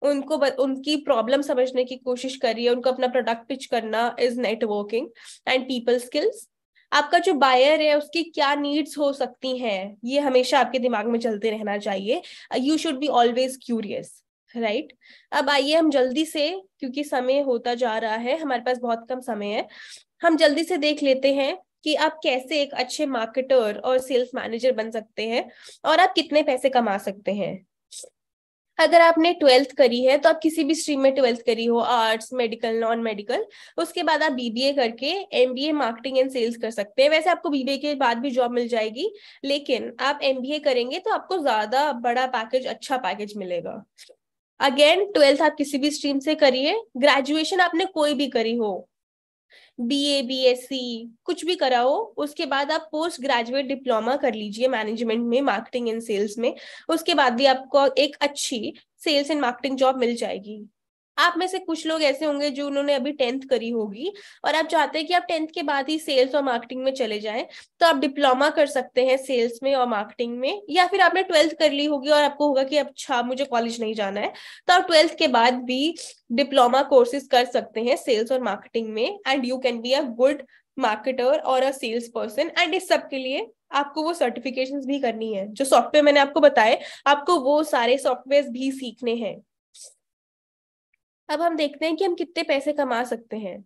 उनकी प्रॉब्लम समझने की कोशिश करिए, उनको अपना प्रोडक्ट पिच करना is networking and people skills. आपका जो बायर है उसकी क्या नीड्स हो सकती हैं, ये हमेशा आपके दिमाग में चलते रहना चाहिए। You should be always curious, right. अब आइए हम जल्दी से, क्योंकि समय होता जा रहा है, हमारे पास बहुत कम समय है, हम जल्दी से देख लेते हैं कि आप कैसे एक अच्छे मार्केटर और सेल्स मैनेजर बन सकते हैं और आप कितने पैसे कमा सकते हैं। अगर आपने 12th करी है तो आप किसी भी स्ट्रीम में 12th करी हो, आर्ट्स, मेडिकल, नॉन मेडिकल, उसके बाद आप बीबीए करके एमबीए मार्केटिंग एंड सेल्स कर सकते हैं। वैसे आपको बीबीए के बाद भी जॉब मिल जाएगी, लेकिन आप एमबीए करेंगे तो आपको ज्यादा बड़ा पैकेज, अच्छा पैकेज मिलेगा। अगेन 12th आप किसी भी स्ट्रीम से करिए, ग्रेजुएशन आपने कोई भी करी हो, बीए, बीएससी, कुछ भी करा हो, उसके बाद आप पोस्ट ग्रेजुएट डिप्लोमा कर लीजिए मैनेजमेंट में, मार्केटिंग एंड सेल्स में। उसके बाद भी आपको एक अच्छी सेल्स एंड मार्केटिंग जॉब मिल जाएगी। आप में से कुछ लोग ऐसे होंगे जो उन्होंने अभी 10th करी होगी और आप चाहते हैं कि आप 10th के बाद ही सेल्स और मार्केटिंग में चले जाएं, तो आप डिप्लोमा कर सकते हैं सेल्स में और मार्केटिंग में। या फिर आपने 12th कर ली होगी और आपको होगा कि अच्छा मुझे कॉलेज नहीं जाना है, तो आप 12th के बाद भी डिप्लोमा कोर्सेज कर सकते हैं सेल्स और मार्केटिंग में, and you can be a good marketer और अ सेल्स पर्सन। एंड इस सब के लिए आपको वो सर्टिफिकेशंस भी करनी है, जो सॉफ्टवेयर मैंने आपको बताए, आपको वो सारे सॉफ्टवेयर भी सीखने हैं। अब हम देखते हैं कि हम कितने पैसे कमा सकते हैं।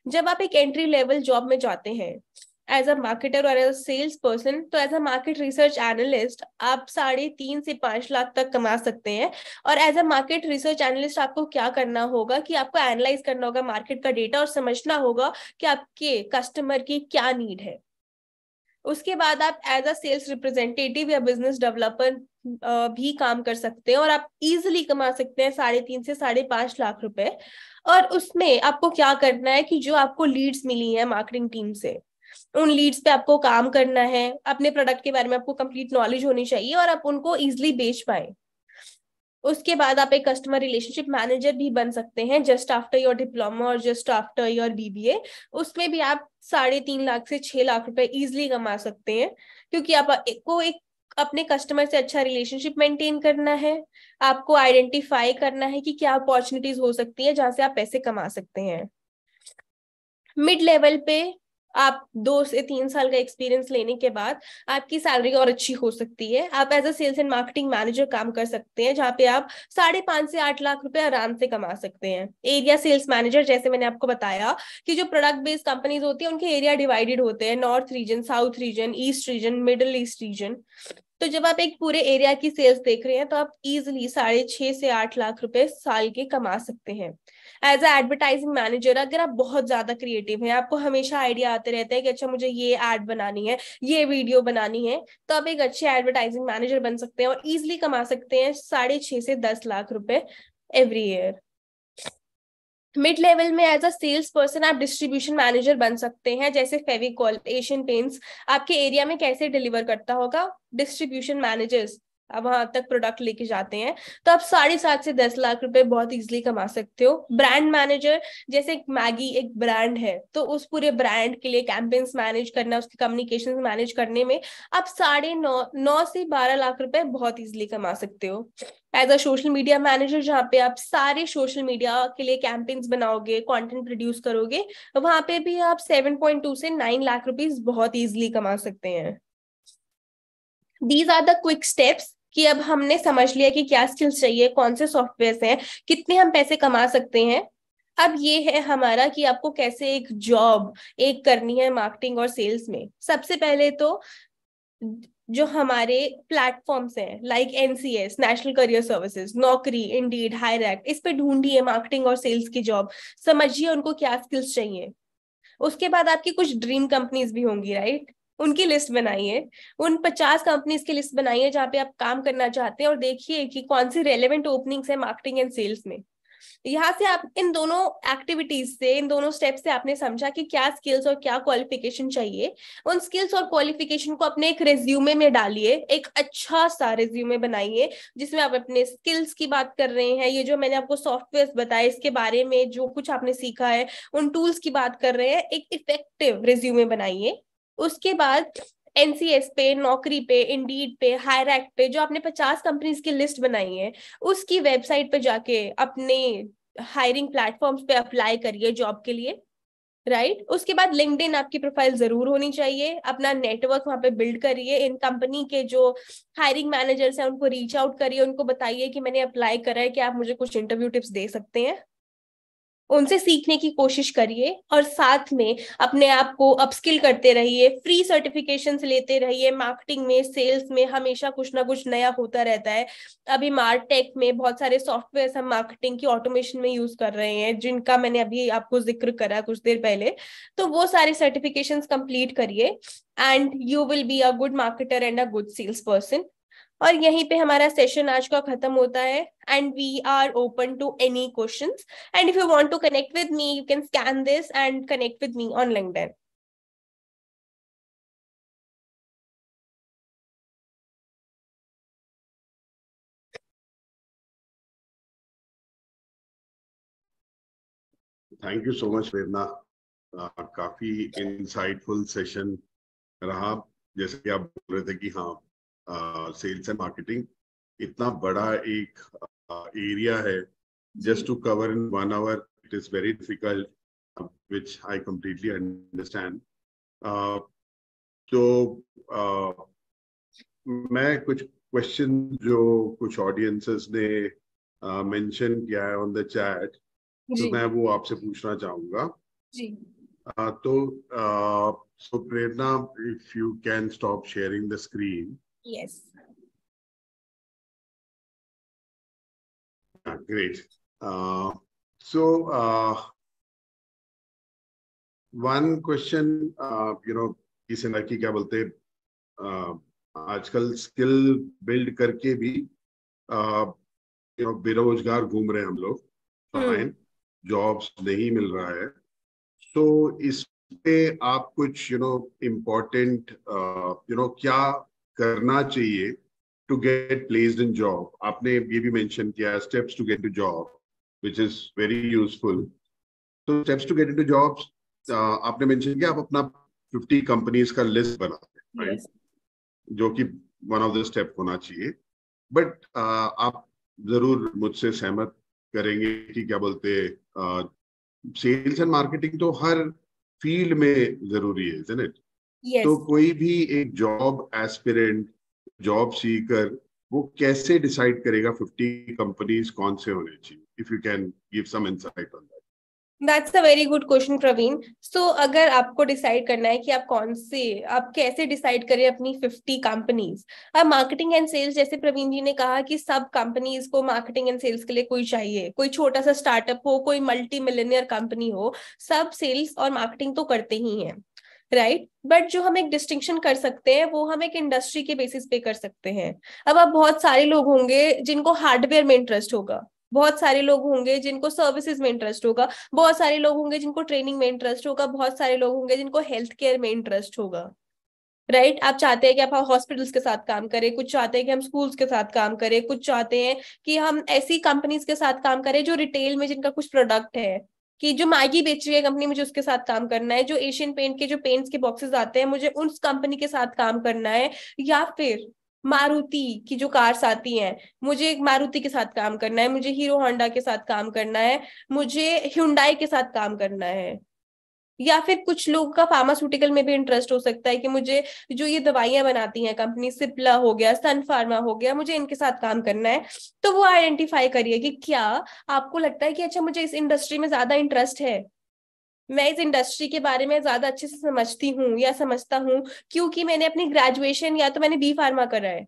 जब आप एक एंट्री लेवल जॉब में जाते हैं एज अ मार्केटर और एज अ सेल्स पर्सन, तो as a market research analyst आप 3.5 से 5 लाख तक कमा सकते हैं। और as a market research analyst आपको क्या करना होगा कि आपको एनालाइज करना होगा मार्केट का डेटा और समझना होगा कि आपके कस्टमर की क्या नीड है। उसके बाद आप एज अ सेल्स रिप्रेजेंटेटिव या बिजनेस डेवलपर भी काम कर सकते हैं और आप इजिली कमा सकते हैं 3.5 से 5.5 लाख रुपए। और उसमें आपको क्या करना है कि जो आपको लीड्स मिली है मार्केटिंग टीम से, उन लीड्स पे आपको काम करना है, अपने प्रोडक्ट के बारे में आपको कंप्लीट नॉलेज होनी चाहिए और आप उनको इजिली बेच पाए। उसके बाद आप एक कस्टमर रिलेशनशिप मैनेजर भी बन सकते हैं जस्ट आफ्टर योर डिप्लोमा और जस्ट आफ्टर योर बीबीए। उसमें भी आप 3.5 लाख से 6 लाख रुपए इजिली कमा सकते हैं, क्योंकि आपको एक अपने कस्टमर से अच्छा रिलेशनशिप मेंटेन करना है, आपको आइडेंटिफाई करना है कि क्या अपॉर्चुनिटीज हो सकती है जहां से आप पैसे कमा सकते हैं। मिड लेवल पे आप 2 से 3 साल का एक्सपीरियंस लेने के बाद आपकी सैलरी और अच्छी हो सकती है। आप as a sales and marketing manager काम कर सकते हैं, जहां पे आप 5.5 से 8 लाख रुपए आराम से कमा सकते हैं। एरिया सेल्स मैनेजर, जैसे मैंने आपको बताया कि जो प्रोडक्ट बेस्ड कंपनीज होती है उनके एरिया डिवाइडेड होते हैं, north region, south region, east region, middle east region. तो जब आप एक पूरे एरिया की सेल्स देख रहे हैं तो आप इजिली 6.5 से 8 लाख रुपए साल के कमा सकते हैं। एज अ एडवर्टाइजिंग मैनेजर, अगर आप बहुत ज्यादा क्रिएटिव हैं, आपको हमेशा आइडिया आते रहते हैं कि अच्छा मुझे ये एड बनानी है, ये वीडियो बनानी है, तो आप एक अच्छे एडवर्टाइजिंग मैनेजर बन सकते हैं और इजिली कमा सकते हैं 6.5 से 10 लाख रुपए एवरी ईयर। मिड लेवल में एज अ सेल्स पर्सन आप डिस्ट्रीब्यूशन मैनेजर बन सकते हैं, जैसे फेविकॉल, एशियन पेंट्स आपके एरिया में कैसे डिलीवर करता होगा, डिस्ट्रीब्यूशन मैनेजर्स अब वहां तक प्रोडक्ट लेके जाते हैं, तो आप 7.5 से 10 लाख रुपए बहुत इजीली कमा सकते हो। ब्रांड मैनेजर, जैसे मैगी एक ब्रांड है, तो उस पूरे ब्रांड के लिए कैंपेन्स मैनेज करना, उसके कम्युनिकेशन मैनेज करने में आप 9.5 से 12 लाख रुपए बहुत इजीली कमा सकते हो। As a social media manager, जहाँ पे आप सारे सोशल मीडिया के लिए कैंपेन्स बनाओगे, कंटेंट प्रोड्यूस करोगे, वहां पे भी आप 7.2 से 9 लाख रुपीज बहुत इजीली कमा सकते हैं। These are the quick steps कि अब हमने समझ लिया कि क्या स्किल्स चाहिए, कौन से सॉफ्टवेयर हैं, कितने हम पैसे कमा सकते हैं। अब ये है हमारा कि आपको कैसे एक जॉब एक करनी है मार्केटिंग और सेल्स में। सबसे पहले तो जो हमारे प्लेटफॉर्म्स हैं like NCS, national career services, नौकरी, इंडीड, हायरएक्ट, इस पे ढूंढिए मार्केटिंग और सेल्स की जॉब, समझिए उनको क्या स्किल्स चाहिए। उसके बाद आपकी कुछ ड्रीम कंपनीज भी होंगी, राइट, उनकी लिस्ट बनाइए, उन 50 कंपनीज की लिस्ट बनाइए जहाँ पे आप काम करना चाहते हैं और देखिए कि कौन सी रेलेवेंट ओपनिंग्स है मार्केटिंग एंड सेल्स में। यहाँ से आप इन दोनों एक्टिविटीज से, इन दोनों स्टेप से आपने समझा कि क्या स्किल्स और क्या क्वालिफिकेशन चाहिए। उन स्किल्स और क्वालिफिकेशन को अपने एक रिज्यूमे में डालिए, एक अच्छा सा रिज्यूमे बनाइए जिसमें आप अपने स्किल्स की बात कर रहे हैं, ये जो मैंने आपको सॉफ्टवेयर बताए इसके बारे में जो कुछ आपने सीखा है, उन टूल्स की बात कर रहे हैं, एक इफेक्टिव रिज्यूमे बनाइए। उसके बाद NCS पे, नौकरी पे, इंडीड पे, हायरएक्ट पे, जो आपने 50 कंपनीज की लिस्ट बनाई है, उसकी वेबसाइट पे जाके अपने हायरिंग प्लेटफॉर्म्स पे अप्लाई करिए जॉब के लिए, राइट। उसके बाद लिंक्डइन आपकी प्रोफाइल जरूर होनी चाहिए, अपना नेटवर्क वहां पे बिल्ड करिए, इन कंपनी के जो हायरिंग मैनेजर्स हैं उनको रीच आउट करिए, उनको बताइए कि मैंने अप्लाई करा है, कि आप मुझे कुछ इंटरव्यू टिप्स दे सकते हैं। उनसे सीखने की कोशिश करिए और साथ में अपने आप को अपस्किल करते रहिए, फ्री सर्टिफिकेशंस लेते रहिए। मार्केटिंग में, सेल्स में हमेशा कुछ ना कुछ नया होता रहता है। अभी मार्टेक में बहुत सारे सॉफ्टवेयर हम मार्केटिंग की ऑटोमेशन में यूज कर रहे हैं, जिनका मैंने अभी आपको जिक्र करा कुछ देर पहले। तो वो सारे सर्टिफिकेशंस कंप्लीट करिए and you will be a good marketer and a good sales person. और यहीं पे हमारा सेशन आज का खत्म होता है and we are open to any questions. And if you want to connect with me, you can scan this and connect with me on LinkedIn. Thank you so much Prerna. काफी इंसाइटफुल सेशन रहा। जैसे कि आप बोल रहे थे कि हाँ, सेल्स एंड मार्केटिंग इतना बड़ा एक एरिया है, just to cover in 1 hour it is very difficult, which I completely understand. तो मैं कुछ क्वेश्चन जो कुछ ऑडियंसेस ने मेंशन किया है ऑन द चैट, तो मैं वो आपसे पूछना चाहूंगा। जी। तो so Prerna, if you can stop sharing the screen. Yes. Great. So one question, इस की क्या बोलते आजकल स्किल बिल्ड करके भी बेरोजगार घूम रहे हैं हम लोग, फाइन, जॉब्स नहीं मिल रहा है। तो इस पे आप कुछ इम्पोर्टेंट क्या करना चाहिए to get placed in job? आपने ये भी मेंशन किया steps to get to job, which is very useful. तो steps to get into jobs, आपने मेंशन किया आप अपना 50 कंपनीज का लिस्ट बनाते हैं, राइट? जो कि वन ऑफ द स्टेप होना चाहिए। बट आप जरूर मुझसे सहमत करेंगे कि क्या बोलते सेल्स एंड मार्केटिंग तो हर फील्ड में जरूरी है, isn't it? तो कोई भी एक जॉब एस्पिरेंट, जॉब सीकर, वो कैसे डिसाइड करेगा 50 कंपनीज कौन से होने चाहिए? If you can give some insight on that. That's a very good question, Praveen. So, अगर आपको डिसाइड करना है कि आप कैसे डिसाइड करें अपनी 50 कंपनीज। अब मार्केटिंग एंड सेल्स, जैसे प्रवीण जी ने कहा कि सब कंपनीज को मार्केटिंग एंड सेल्स के लिए कोई चाहिए, कोई छोटा सा स्टार्टअप हो, कोई मल्टी मिलियनियर कंपनी हो, सब सेल्स और मार्केटिंग तो करते ही हैं, राइट। बट जो हम एक डिस्टिंक्शन कर सकते हैं वो हम एक इंडस्ट्री के बेसिस पे कर सकते हैं। अब बहुत सारे लोग होंगे जिनको हार्डवेयर में इंटरेस्ट होगा, बहुत सारे लोग होंगे जिनको सर्विसेज में इंटरेस्ट होगा, बहुत सारे लोग होंगे जिनको ट्रेनिंग में इंटरेस्ट होगा, बहुत सारे लोग होंगे जिनको हेल्थ केयर में इंटरेस्ट होगा, राइट। आप चाहते हैं कि आप हॉस्पिटल्स के साथ काम करें, कुछ चाहते हैं कि हम स्कूल्स के साथ काम करें, कुछ चाहते हैं कि हम ऐसी कंपनीज के साथ काम करें जो रिटेल में, जिनका कुछ प्रोडक्ट है, कि जो मैगी बेच रही है कंपनी, मुझे उसके साथ काम करना है। जो एशियन पेंट के जो पेंट्स के बॉक्सेस आते हैं, मुझे उस कंपनी के साथ काम करना है। या फिर मारुति की जो कार्स आती हैं, मुझे मारुति के साथ काम करना है, मुझे हीरो होंडा के साथ काम करना है, मुझे ह्युंडई के साथ काम करना है। या फिर कुछ लोगों का फार्मास्यूटिकल में भी इंटरेस्ट हो सकता है कि मुझे जो ये दवाइयां बनाती हैं कंपनी, सिप्ला हो गया, सन फार्मा हो गया, मुझे इनके साथ काम करना है। तो वो आइडेंटिफाई करिए कि क्या आपको लगता है कि अच्छा मुझे इस इंडस्ट्री में ज्यादा इंटरेस्ट है, मैं इस इंडस्ट्री के बारे में ज्यादा अच्छे से समझती हूँ या समझता हूँ, क्योंकि मैंने अपनी ग्रेजुएशन या तो मैंने बी फार्मा करा है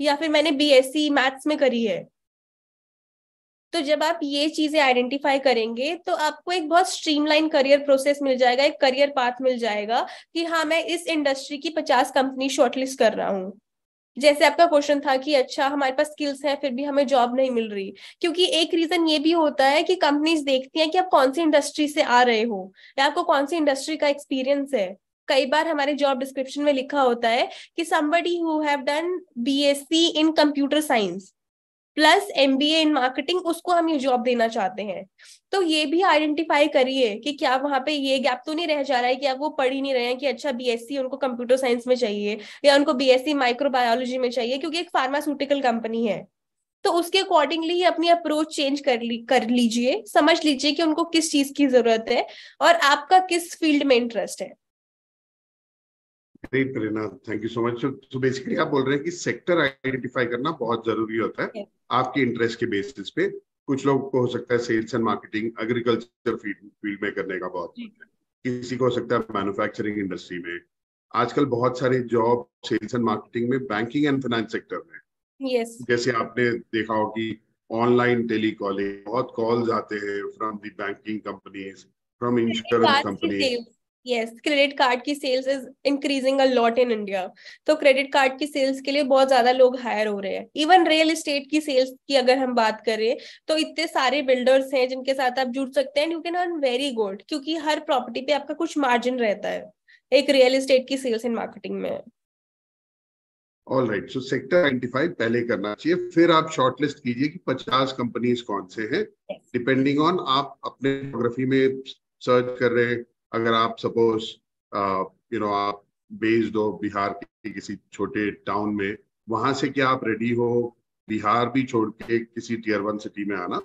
या फिर मैंने बीएससी मैथ्स में करी है। तो जब आप ये चीजें आइडेंटिफाई करेंगे तो आपको एक बहुत स्ट्रीमलाइन करियर प्रोसेस मिल जाएगा, एक करियर पाथ मिल जाएगा कि हाँ, मैं इस इंडस्ट्री की 50 कंपनी शॉर्टलिस्ट कर रहा हूँ। जैसे आपका क्वेश्चन था कि अच्छा हमारे पास स्किल्स हैं फिर भी हमें जॉब नहीं मिल रही, क्योंकि एक रीजन ये भी होता है कि कंपनीज देखती हैं कि आप कौन सी इंडस्ट्री से आ रहे हो या आपको कौन सी इंडस्ट्री का एक्सपीरियंस है। कई बार हमारे जॉब डिस्क्रिप्शन में लिखा होता है कि somebody who have done BSc in computer science, plus MBA in marketing, उसको हम ये जॉब देना चाहते हैं। तो ये भी आइडेंटिफाई करिए कि क्या वहां पे ये गैप तो नहीं रह जा रहा है कि अब वो पढ़ ही नहीं रहे हैं कि अच्छा बीएससी उनको कंप्यूटर साइंस में चाहिए या उनको बीएससी माइक्रोबायोलॉजी में चाहिए, क्योंकि एक फार्मास्यूटिकल कंपनी है। तो उसके अकॉर्डिंगली ही अपनी अप्रोच चेंज कर लीजिए, समझ लीजिए कि उनको किस चीज की जरूरत है और आपका किस फील्ड में इंटरेस्ट है। Great Prerna, thank you so much. तो बेसिकली आप बोल रहे हैं कि सेक्टर आइडेंटिफाई करना बहुत जरूरी होता है Yes. आपके इंटरेस्ट के बेसिस पे। कुछ लोगों को हो सकता है sales and marketing agriculture field में करने का बहुत, किसी को हो सकता है मैन्युफैक्चरिंग इंडस्ट्री में। आजकल बहुत सारे जॉब सेल्स एंड मार्केटिंग में बैंकिंग एंड फाइनेंस सेक्टर में, यस। जैसे आपने देखा हो कि ऑनलाइन टेली कॉलिंग, बहुत कॉल्स आते हैं from the banking companies, from credit insurance card की companies. Sales, yes, credit card की sales is increasing a lot in India. तो क्रेडिट कार्ड की सेल्स के लिए बहुत ज्यादा लोग हायर हो रहे हैं। इवन रियल एस्टेट की सेल्स की अगर हम बात करें तो इतने सारे बिल्डर्स हैं जिनके साथ आप जुड़ सकते हैं, you can earn very good, क्योंकि हर प्रॉपर्टी पे आपका कुछ मार्जिन रहता है एक रियल एस्टेट की सेल्स इन मार्केटिंग में। ऑल राइट, सो सेक्टर आइडेंटिफाई पहले करना चाहिए, फिर आप शॉर्टलिस्ट कीजिए कि 50 कंपनीज कौन से हैं। Yes. डिपेंडिंग ऑन आप अपने ज्योग्राफी में सर्च कर रहे हैं। अगर आप सपोज आप बेस्ड हो बिहार के किसी छोटे टाउन में, वहां से क्या आप रेडी हो बिहार भी छोड़ के किसी टीयर 1 सिटी में आना?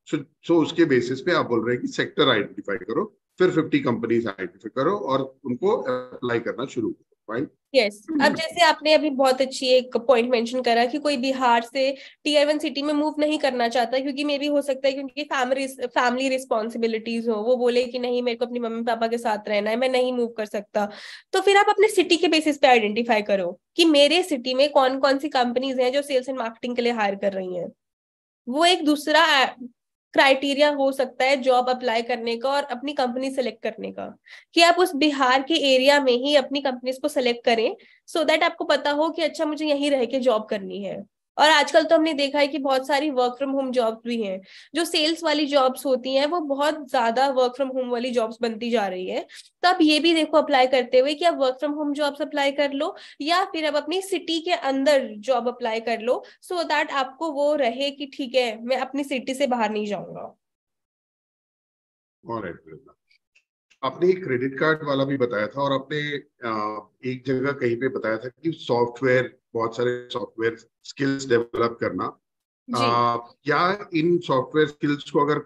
सो उसके बेसिस पे आप बोल रहे हैं कि सेक्टर आइडेंटिफाई करो, फिर 50 कंपनीज आइडेंटिफाई करो और उनको अप्लाई करना शुरू करो, राइट? यस। अब जैसे आपने अभी बहुत अच्छी एक पॉइंट मेंशन करा कि कोई बिहार से टीयर 1 सिटी में मूव नहीं करना चाहता, क्योंकि मे भी हो सकता है कि उनकी फैमिली रिस्पॉन्सिबिलिटीज हो, वो बोले कि नहीं मेरे को अपनी मम्मी पापा के साथ रहना है, मैं नहीं मूव कर सकता। तो फिर आप अपने सिटी के बेसिस पे आइडेंटिफाई करो कि मेरे सिटी में कौन कौन सी कंपनीज हैं जो सेल्स एंड मार्केटिंग के लिए हायर कर रही हैं। वो एक दूसरा क्राइटेरिया हो सकता है जॉब अप्लाई करने का और अपनी कंपनी सेलेक्ट करने का, कि आप उस बिहार के एरिया में ही अपनी कंपनीज को सेलेक्ट करें, सो दैट आपको पता हो कि अच्छा मुझे यहीं रह के जॉब करनी है। और आजकल तो हमने देखा है कि बहुत सारी वर्क फ्रॉम होम जॉब्स भी हैं। जो सेल्स वाली जॉब्स होती हैं वो बहुत ज्यादा वर्क फ्रॉम होम वाली जॉब्स बनती जा रही है। तो आप ये भी देखो अप्लाई करते हुए कि आप work from home jobs apply कर लो या फिर आप अपनी सिटी के अंदर जॉब अप्लाई कर लो, सो दैट आपको वो रहे कि ठीक है मैं अपनी सिटी से बाहर नहीं जाऊंगा। ऑलराइट, आपने एक क्रेडिट कार्ड वाला भी बताया था, और आपने एक जगह कहीं पे बताया था कि सॉफ्टवेयर, बहुत सारे सॉफ्टवेयर स्किल्स डेवलप करना। जी। क्या इन सॉफ्टवेयर स्किल्स को अगर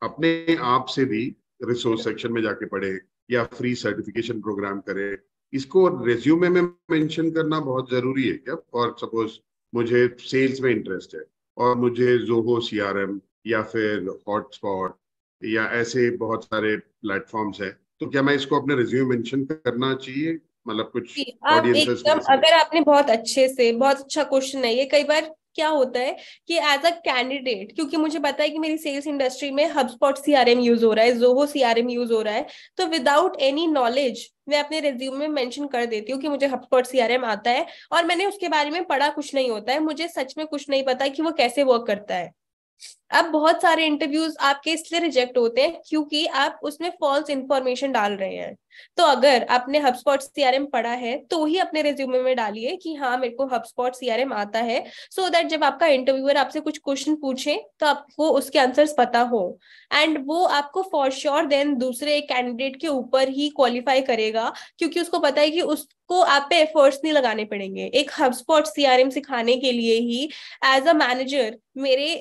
अपने आप से भी रिसोर्स सेक्शन में जाके पढ़े या फ्री सर्टिफिकेशन प्रोग्राम करे, इसको रेज्यूमे में मेंशन करना बहुत जरूरी है क्या? और सपोज मुझे सेल्स में इंटरेस्ट है और मुझे जोहो सीआरएम या फिर हॉटस्पॉट या ऐसे बहुत सारे प्लेटफॉर्म्स है, तो क्या मैं इसको अपने रिज्यूमे मेंशन करना चाहिए? मतलब कुछ जी, आप ऑडियंसेस एकदम, नहीं समझ। अगर आपने बहुत अच्छे से, बहुत अच्छा क्वेश्चन है ये। कई बार क्या होता है कि एज अ कैंडिडेट, क्योंकि मुझे पता है कि मेरी सेल्स इंडस्ट्री में हबस्पॉट सीआरएम यूज हो रहा है, जोहो सीआरएम यूज हो रहा है, तो विदाउट एनी नॉलेज मैं अपने रिज्यूम में मेंशन कर देती हूँ कि मुझे हबस्पॉट सीआरएम आता है और मैंने उसके बारे में पढ़ा कुछ नहीं होता है, मुझे सच में कुछ नहीं पता कि वो कैसे वर्क करता है। अब बहुत सारे इंटरव्यूज आपके इसलिए रिजेक्ट होते हैं क्योंकि आप उसमें फॉल्स इंफॉर्मेशन डाल रहे हैं। तो अगर आपने HubSpot सीआरएम पढ़ा है तो ही अपने रिज्यूमे में डालिए कि हाँ मेरे को HubSpot सीआरएम आता है, सो दैट जब आपका इंटरव्यूअर आपसे कुछ क्वेश्चन पूछे तो आपको उसके आंसर्स पता हो। एंड वो आपको फॉर श्योर देन दूसरे कैंडिडेट के ऊपर ही क्वालिफाई करेगा, क्योंकि उसको पता है कि उसको आप पे एफर्ट्स नहीं लगाने पड़ेंगे। एक HubSpot सीआरएम सिखाने के लिए ही एज अ मैनेजर मेरे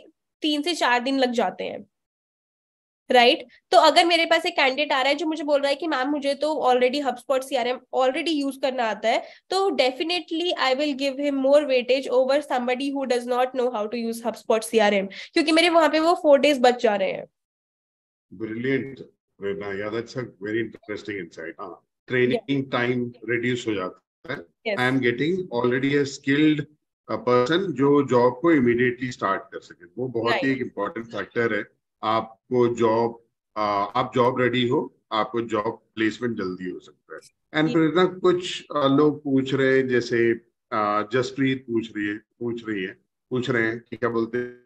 3 से 4 दिन लग जाते हैं, राइट? तो अगर मेरे पास एक कैंडिडेट आ रहा है जो मुझे बोल रहा है कि मैम मुझे तो already HubSpot CRM already use करना आता है, तो definitely I will give him more weightage over somebody who does not know how to use HubSpot CRM, क्योंकि मेरे वहां पे वो 4 डेज बच जा रहे हैं। Brilliant Prerna, yeah that's a very interesting insight. हाँ, ट्रेनिंग टाइम रिड्यूस हो जाता है। I yes. Am getting already a skilled person जो जॉब को इमीडिएटली स्टार्ट कर सके, वो बहुत ही राइट। एक इम्पोर्टेंट फैक्टर है। आपको जॉब, आप जॉब रेडी हो, आपको जॉब प्लेसमेंट जल्दी हो सकता है। एंड प्रेरणा, कुछ लोग पूछ रहे हैं, जैसे जसप्रीत पूछ रहे हैं कि क्या बोलते हैं,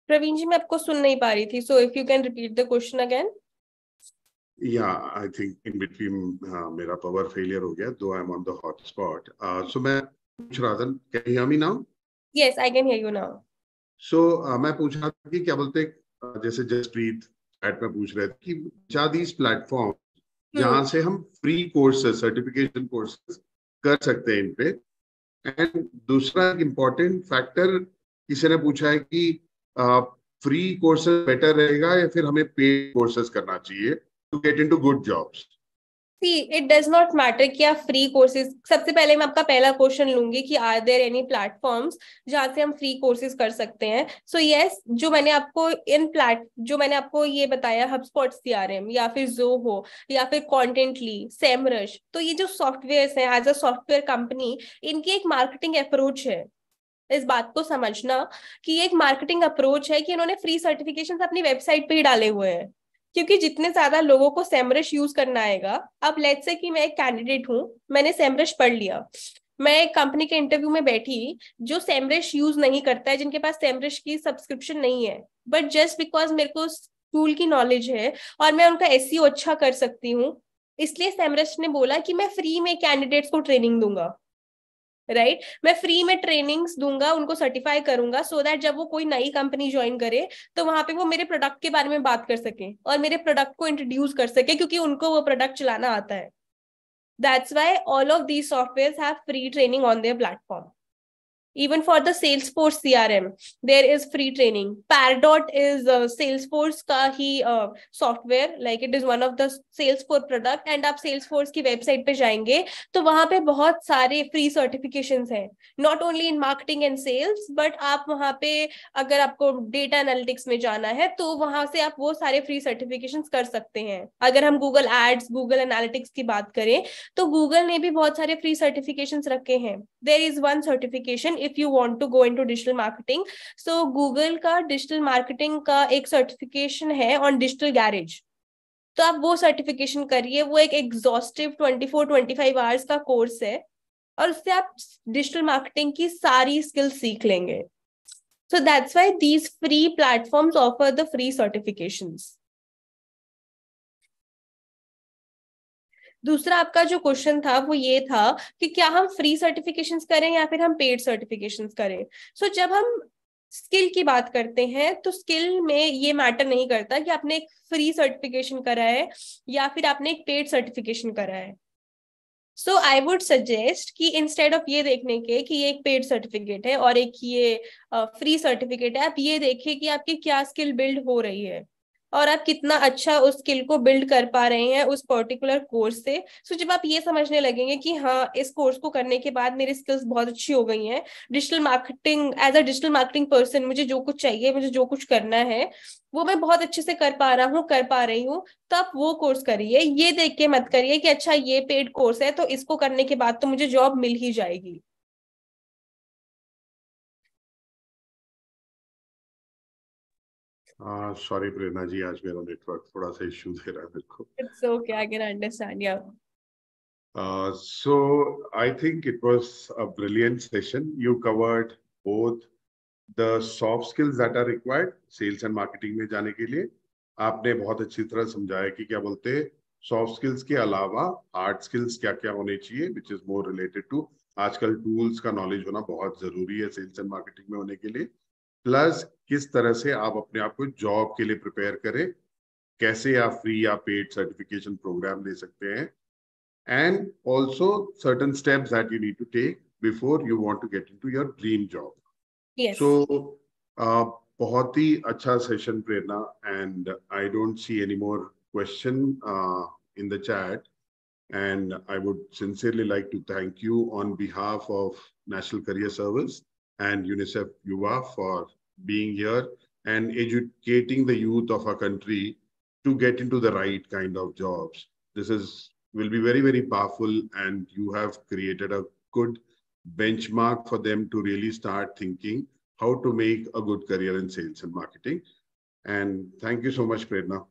प्रवीण जी, मैं आपको सुन नहीं पा रही थी, so if you can repeat the question again. Yeah, I think in between मेरा power failure हो गया, though I'm on the hotspot. So मैं पूछ रहा था, can you hear me now? Yes, I can hear you now. So मैं पूछ रहा था कि क्या बोलते जैसे जसप्रीत चैट में पूछ रहे थे कि क्या these प्लेटफॉर्म जहाँ से हम फ्री कोर्सेज सर्टिफिकेशन कोर्सेज कर सकते हैं इन पे. एंड दूसरा एक इम्पोर्टेंट फैक्टर किसी ने पूछा है कि फ्री कोर्सेज बेटर रहेगा या फिर हमें पेड कोर्सेज करना चाहिए to get into good jobs. See, it does not matter कि आप फ्री कोर्सेज. सबसे पहले मैं आपका पहला क्वेश्चन लूंगी कि आर देयर एनी प्लेटफॉर्म्स जहां से हम फ्री कोर्सेज कर सकते हैं. सो यस, जो मैंने आपको ये बताया, HubSpot CRM या फिर Zoho या फिर Contently, SEMrush, तो ये जो सॉफ्टवेयर हैं एज अ सॉफ्टवेयर कंपनी, इनकी एक मार्केटिंग अप्रोच है. इस बात को समझना कि ये एक मार्केटिंग अप्रोच है कि इन्होंने फ्री सर्टिफिकेशन अपनी वेबसाइट पे ही डाले हुए हैं, क्योंकि जितने ज्यादा लोगों को सेमरश यूज करना आएगा. अब लेट्स से कि मैं एक कैंडिडेट हूँ, मैंने सेमरश पढ़ लिया, मैं एक कंपनी के इंटरव्यू में बैठी जो सेमरश यूज नहीं करता है, जिनके पास सेमरश की सब्सक्रिप्शन नहीं है, बट जस्ट बिकॉज मेरे को टूल की नॉलेज है और मैं उनका एसईओ अच्छा कर सकती हूँ, इसलिए सेमरश ने बोला कि मैं फ्री में कैंडिडेट्स को ट्रेनिंग दूंगा. राइट, मैं फ्री में ट्रेनिंग्स दूंगा, उनको सर्टिफाई करूंगा, सो दैट जब वो कोई नई कंपनी ज्वाइन करे तो वहां पे वो मेरे प्रोडक्ट के बारे में बात कर सके और मेरे प्रोडक्ट को इंट्रोड्यूस कर सके, क्योंकि उनको वो प्रोडक्ट चलाना आता है. That's why all of these software have free training on their platform. Even for the Salesforce CRM, there is free training. Pardot is Salesforce का ही software, like it is one of the Salesforce product. And आप Salesforce की website पे जाएंगे तो वहां पे बहुत सारे free certifications हैं, not only in marketing and sales, but आप वहां पे अगर आपको data analytics में जाना है तो वहां से आप वो सारे free certifications कर सकते हैं. अगर हम Google Ads, Google Analytics की बात करें तो Google ने भी बहुत सारे free certifications रखे हैं. There is one certification if you want to go into digital marketing. So Google का digital marketing का एक certification है on digital garage. तो आप वो सर्टिफिकेशन करिए, वो एक एग्जॉस्टिव 24-25 आवर्स का कोर्स है और उससे आप डिजिटल मार्केटिंग की सारी स्किल्स सीख लेंगे. So that's why these free platforms offer the free certifications. दूसरा आपका जो क्वेश्चन था वो ये था कि क्या हम फ्री सर्टिफिकेशंस करें या फिर हम पेड सर्टिफिकेशंस करें. सो जब हम स्किल की बात करते हैं तो स्किल में ये मैटर नहीं करता कि आपने एक फ्री सर्टिफिकेशन करा है या फिर आपने एक पेड सर्टिफिकेशन करा है. सो आई वुड सजेस्ट कि इंस्टेड ऑफ ये देखने के कि ये एक पेड सर्टिफिकेट है और एक ये फ्री सर्टिफिकेट है, आप ये देखें कि आपकी क्या स्किल बिल्ड हो रही है और आप कितना अच्छा उस स्किल को बिल्ड कर पा रहे हैं उस पर्टिकुलर कोर्स से. सो जब आप ये समझने लगेंगे कि हाँ, इस कोर्स को करने के बाद मेरी स्किल्स बहुत अच्छी हो गई हैं, digital marketing, as a digital marketing person मुझे जो कुछ चाहिए, मुझे जो कुछ करना है वो मैं बहुत अच्छे से कर पा रहा हूँ, कर पा रही हूँ, तो आप वो कोर्स करिए. ये देख के मत करिए कि अच्छा ये पेड कोर्स है तो इसको करने के बाद तो मुझे जॉब मिल ही जाएगी. सॉरी प्रेरणा जी, आज मेरा नेटवर्क थोड़ा सा इश्यू दे रहा है मेरे को. It's okay, I can understand. या So I think it was a brilliant session. You covered both the soft skills that are required sales and marketing में जाने के लिए. आपने बहुत अच्छी तरह समझाया कि क्या बोलते हैं सॉफ्ट स्किल्स के अलावा हार्ड स्किल्स क्या क्या होने चाहिए, which is more related to आजकल टूल्स का नॉलेज होना बहुत जरूरी है सेल्स एंड मार्केटिंग में होने के लिए. प्लस किस तरह से आप अपने आप को जॉब के लिए प्रिपेयर करें, कैसे आप फ्री या पेड सर्टिफिकेशन प्रोग्राम ले सकते हैं, and also certain steps that you need to take before you want to get into your dream job. yes. So बहुत ही अच्छा session Prerna, and I don't see any more question in the chat, and I would sincerely like to thank you on behalf of National Career Service and UNICEF Yuva for being here and educating the youth of our country to get into the right kind of jobs. This will be very, very powerful, and you have created a good benchmark for them to really start thinking how to make a good career in sales and marketing. And thank you so much, Prerna.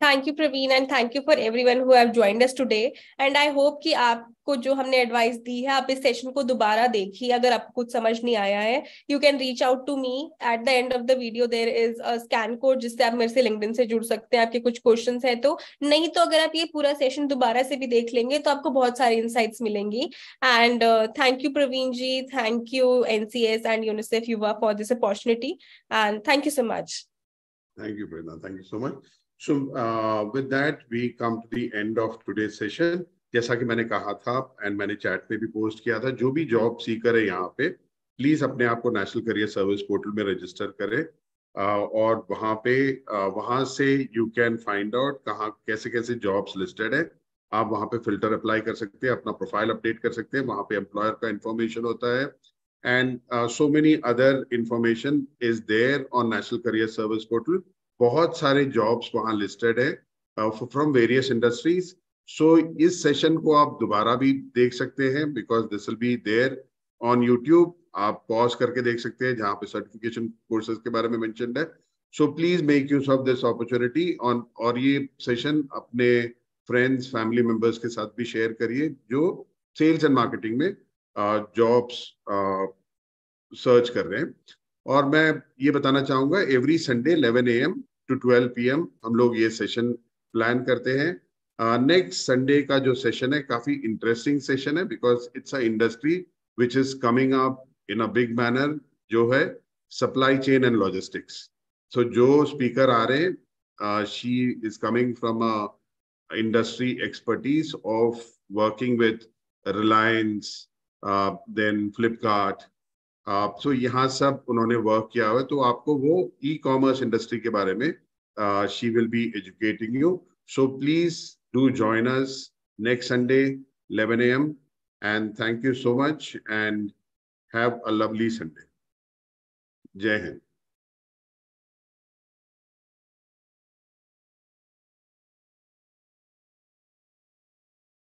Thank you Praveen and thank you for everyone who have joined us today and I hope कि आपको जो हमने advice दी है आप इस session को दोबारा देखिए। अगर आपको कुछ समझ नहीं आया है you can reach out to me at the end of the video. There is a scan code जिससे आप मेरे से लिंक्डइन से जुड़ सकते हैं। आपके कुछ क्वेश्चंस है तो नहीं तो अगर आप ये पूरा सेशन दोबारा से भी देख लेंगे तो आपको बहुत सारी इंसाइट्स मिलेंगी। And thank you Praveen ji, thank you NCS and UNICEF Yuwaah for this opportunity and thank you so much. Thank you, Prerna. Thank you so much. So, with that, we come to the end of today's session. जैसा कि मैंने कहा था and मैंने chat पे भी post किया था, जो भी जॉब सीकर है यहाँ पे प्लीज अपने आप को नेशनल करियर सर्विस पोर्टल में रजिस्टर करें और वहाँ से यू कैन फाइंड आउट कहाँ कैसे कैसे जॉब्स लिस्टेड है। आप वहाँ पे फिल्टर अप्लाई कर सकते हैं, अपना प्रोफाइल अपडेट कर सकते हैं, वहाँ पे एम्प्लॉयर का इंफॉर्मेशन होता है and so many other information is there on National Career Service Portal. बहुत सारे जॉब्स वहाँ लिस्टेड है फ्रॉम वेरियस इंडस्ट्रीज। सो इस सेशन को आप दोबारा भी देख सकते हैं because this will be there on YouTube. आप पॉज करके देख सकते हैं जहाँ पे सर्टिफिकेशन कोर्सेज के बारे में मेंशन्ड है। So please make use of this opportunity on और ये सेशन अपने फ्रेंड्स फैमिली मेंबर्स के साथ भी शेयर करिए जो सेल्स एंड मार्केटिंग में जॉब्स सर्च कर रहे हैं। और मैं ये बताना चाहूंगा every Sunday 11 AM to 12 PM हम लोग ये सेशन प्लान करते हैं। नेक्स्ट संडे का जो सेशन है काफी इंटरेस्टिंग सेशन है because it's a industry which is coming up in a big manner, जो है supply chain and logistics. So जो स्पीकर आ रहे हैं she is coming from a industry expertise of working with Reliance then Flipkart. So यहाँ सब उन्होंने वर्क किया हुआ है तो आपको वो ई कॉमर्स इंडस्ट्री के बारे में she will be educating you. So please do join us next Sunday 11 AM and thank you so much and have a lovely Sunday. जय हिंद।